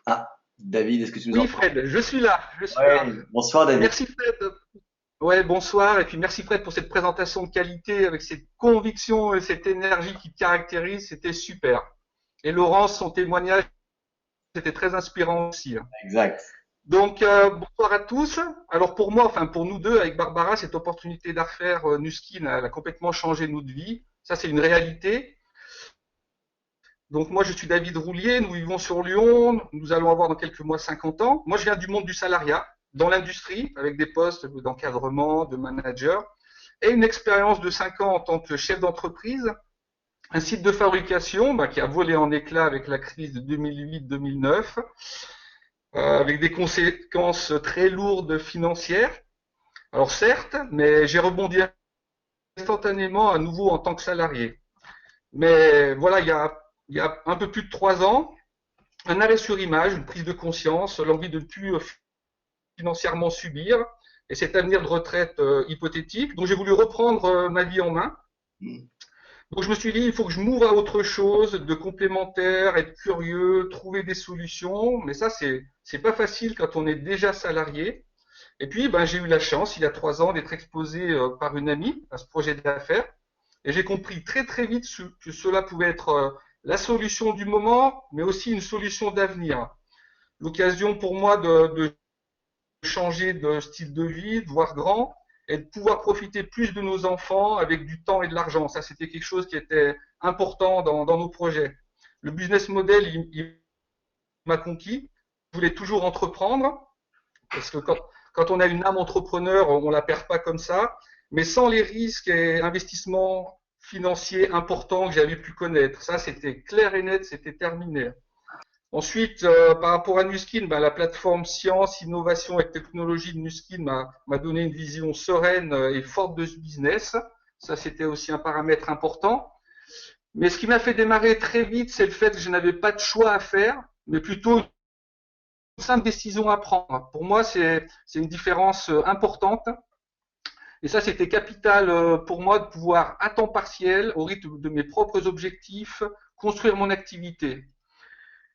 Ah, David, est-ce que tu nous Oui, entends? Fred, je suis là, je suis là. Ouais. Bonsoir, David. Merci Fred. Ouais, bonsoir, et puis merci Fred pour cette présentation de qualité avec cette conviction et cette énergie qui te caractérise, c'était super. Et Laurence, son témoignage, c'était très inspirant aussi, hein. Exact. Donc, bonsoir à tous. Alors pour moi, enfin pour nous deux, avec Barbara, cette opportunité d'affaires Nuskin, elle a complètement changé notre vie. Ça, c'est une réalité. Donc moi, je suis David Roulier, nous vivons sur Lyon, nous allons avoir dans quelques mois 50 ans. Moi, je viens du monde du salariat, dans l'industrie, avec des postes d'encadrement, de manager, et une expérience de 5 ans en tant que chef d'entreprise, un site de fabrication qui a volé en éclats avec la crise de 2008-2009, avec des conséquences très lourdes financières. Alors certes, mais j'ai rebondi instantanément à nouveau en tant que salarié. Mais voilà, il y a un peu plus de 3 ans, un arrêt sur image, une prise de conscience, l'envie de ne plus financièrement subir et cet avenir de retraite hypothétique. Donc j'ai voulu reprendre ma vie en main. Donc je me suis dit, il faut que je m'ouvre à autre chose, de complémentaire, être curieux, trouver des solutions. Mais ça, c'est pas facile quand on est déjà salarié. Et puis, j'ai eu la chance, il y a 3 ans, d'être exposé par une amie à ce projet d'affaires. Et j'ai compris très très vite que cela pouvait être la solution du moment, mais aussi une solution d'avenir. L'occasion pour moi de changer de style de vie, de voir grand et de pouvoir profiter plus de nos enfants avec du temps et de l'argent. Ça, c'était quelque chose qui était important dans nos projets. Le business model, il m'a conquis. Je voulais toujours entreprendre parce que quand on a une âme entrepreneur, on la perd pas comme ça, mais sans les risques et investissements financiers importants que j'avais pu connaître. Ça, c'était clair et net, c'était terminé. Ensuite, par rapport à Nuskin, la plateforme science, innovation et technologie de Nuskin m'a donné une vision sereine et forte de ce business. Ça, c'était aussi un paramètre important. Mais ce qui m'a fait démarrer très vite, c'est le fait que je n'avais pas de choix à faire, mais plutôt une simple décision à prendre. Pour moi, c'est une différence importante. Et ça, c'était capital pour moi de pouvoir, à temps partiel, au rythme de mes propres objectifs, construire mon activité.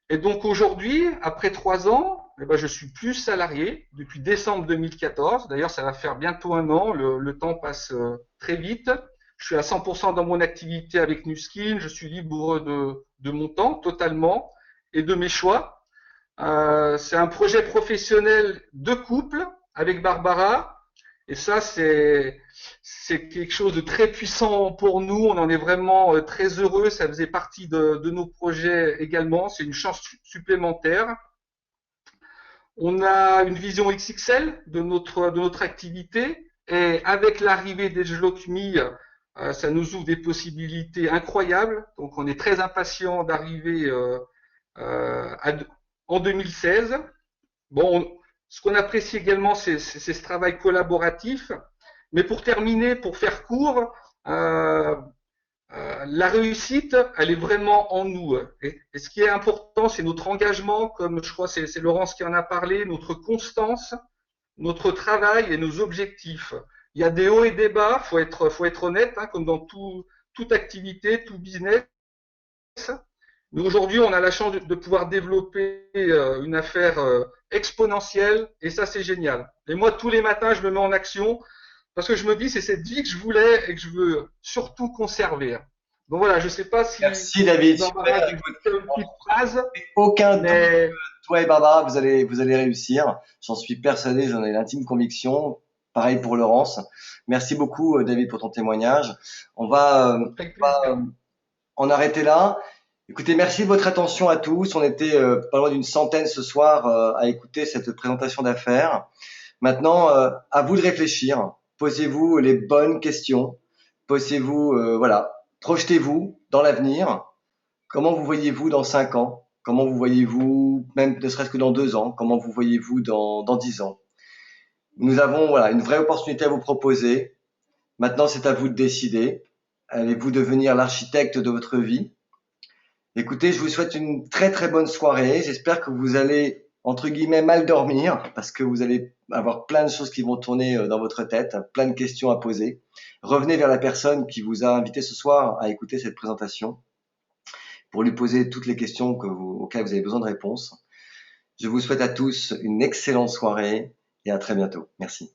Et donc aujourd'hui, après 3 ans, je suis plus salarié depuis décembre 2014. D'ailleurs, ça va faire bientôt un an. Le temps passe très vite. Je suis à 100% dans mon activité avec Nuskin. Je suis libre de mon temps totalement et de mes choix. C'est un projet professionnel de couple avec Barbara. Et ça, c'est quelque chose de très puissant pour nous. On en est vraiment très heureux. Ça faisait partie de nos projets également. C'est une chance supplémentaire. On a une vision XXL de notre activité. Et avec l'arrivée des Jlokmi, ça nous ouvre des possibilités incroyables. Donc, on est très impatient d'arriver en 2016. Bon, ce qu'on apprécie également, c'est ce travail collaboratif. Mais pour terminer, pour faire court, la réussite, elle est vraiment en nous. Et ce qui est important, c'est notre engagement, comme je crois c'est Laurence qui en a parlé, notre constance, notre travail et nos objectifs. Il y a des hauts et des bas, faut être honnête, hein, comme dans toute activité, tout business. Mais aujourd'hui, on a la chance de pouvoir développer une affaire exponentielle et ça, c'est génial. Et moi, tous les matins, je me mets en action parce que je me dis, c'est cette vie que je voulais et que je veux surtout conserver. Donc voilà, je ne sais pas si Merci David. Barbara a une petite phrase, Aucun doute, mais toi et Barbara, vous allez réussir. J'en suis persuadé, j'en ai l'intime conviction. Pareil pour Laurence. Merci beaucoup, David, pour ton témoignage. On va avec plaisir. en arrêter là. Écoutez, merci de votre attention à tous. On était pas loin d'une centaine ce soir à écouter cette présentation d'affaires. Maintenant, à vous de réfléchir. Posez-vous les bonnes questions. Posez-vous, voilà, projetez-vous dans l'avenir. Comment vous voyez-vous dans 5 ans? Comment vous voyez-vous, même ne serait-ce que dans 2 ans? Comment vous voyez-vous dans 10 ans? Nous avons voilà, une vraie opportunité à vous proposer. Maintenant, c'est à vous de décider. Allez-vous devenir l'architecte de votre vie? Écoutez, je vous souhaite une très très bonne soirée. J'espère que vous allez, entre guillemets, mal dormir parce que vous allez avoir plein de choses qui vont tourner dans votre tête, plein de questions à poser. Revenez vers la personne qui vous a invité ce soir à écouter cette présentation pour lui poser toutes les questions auxquelles vous avez besoin de réponses. Je vous souhaite à tous une excellente soirée et à très bientôt. Merci.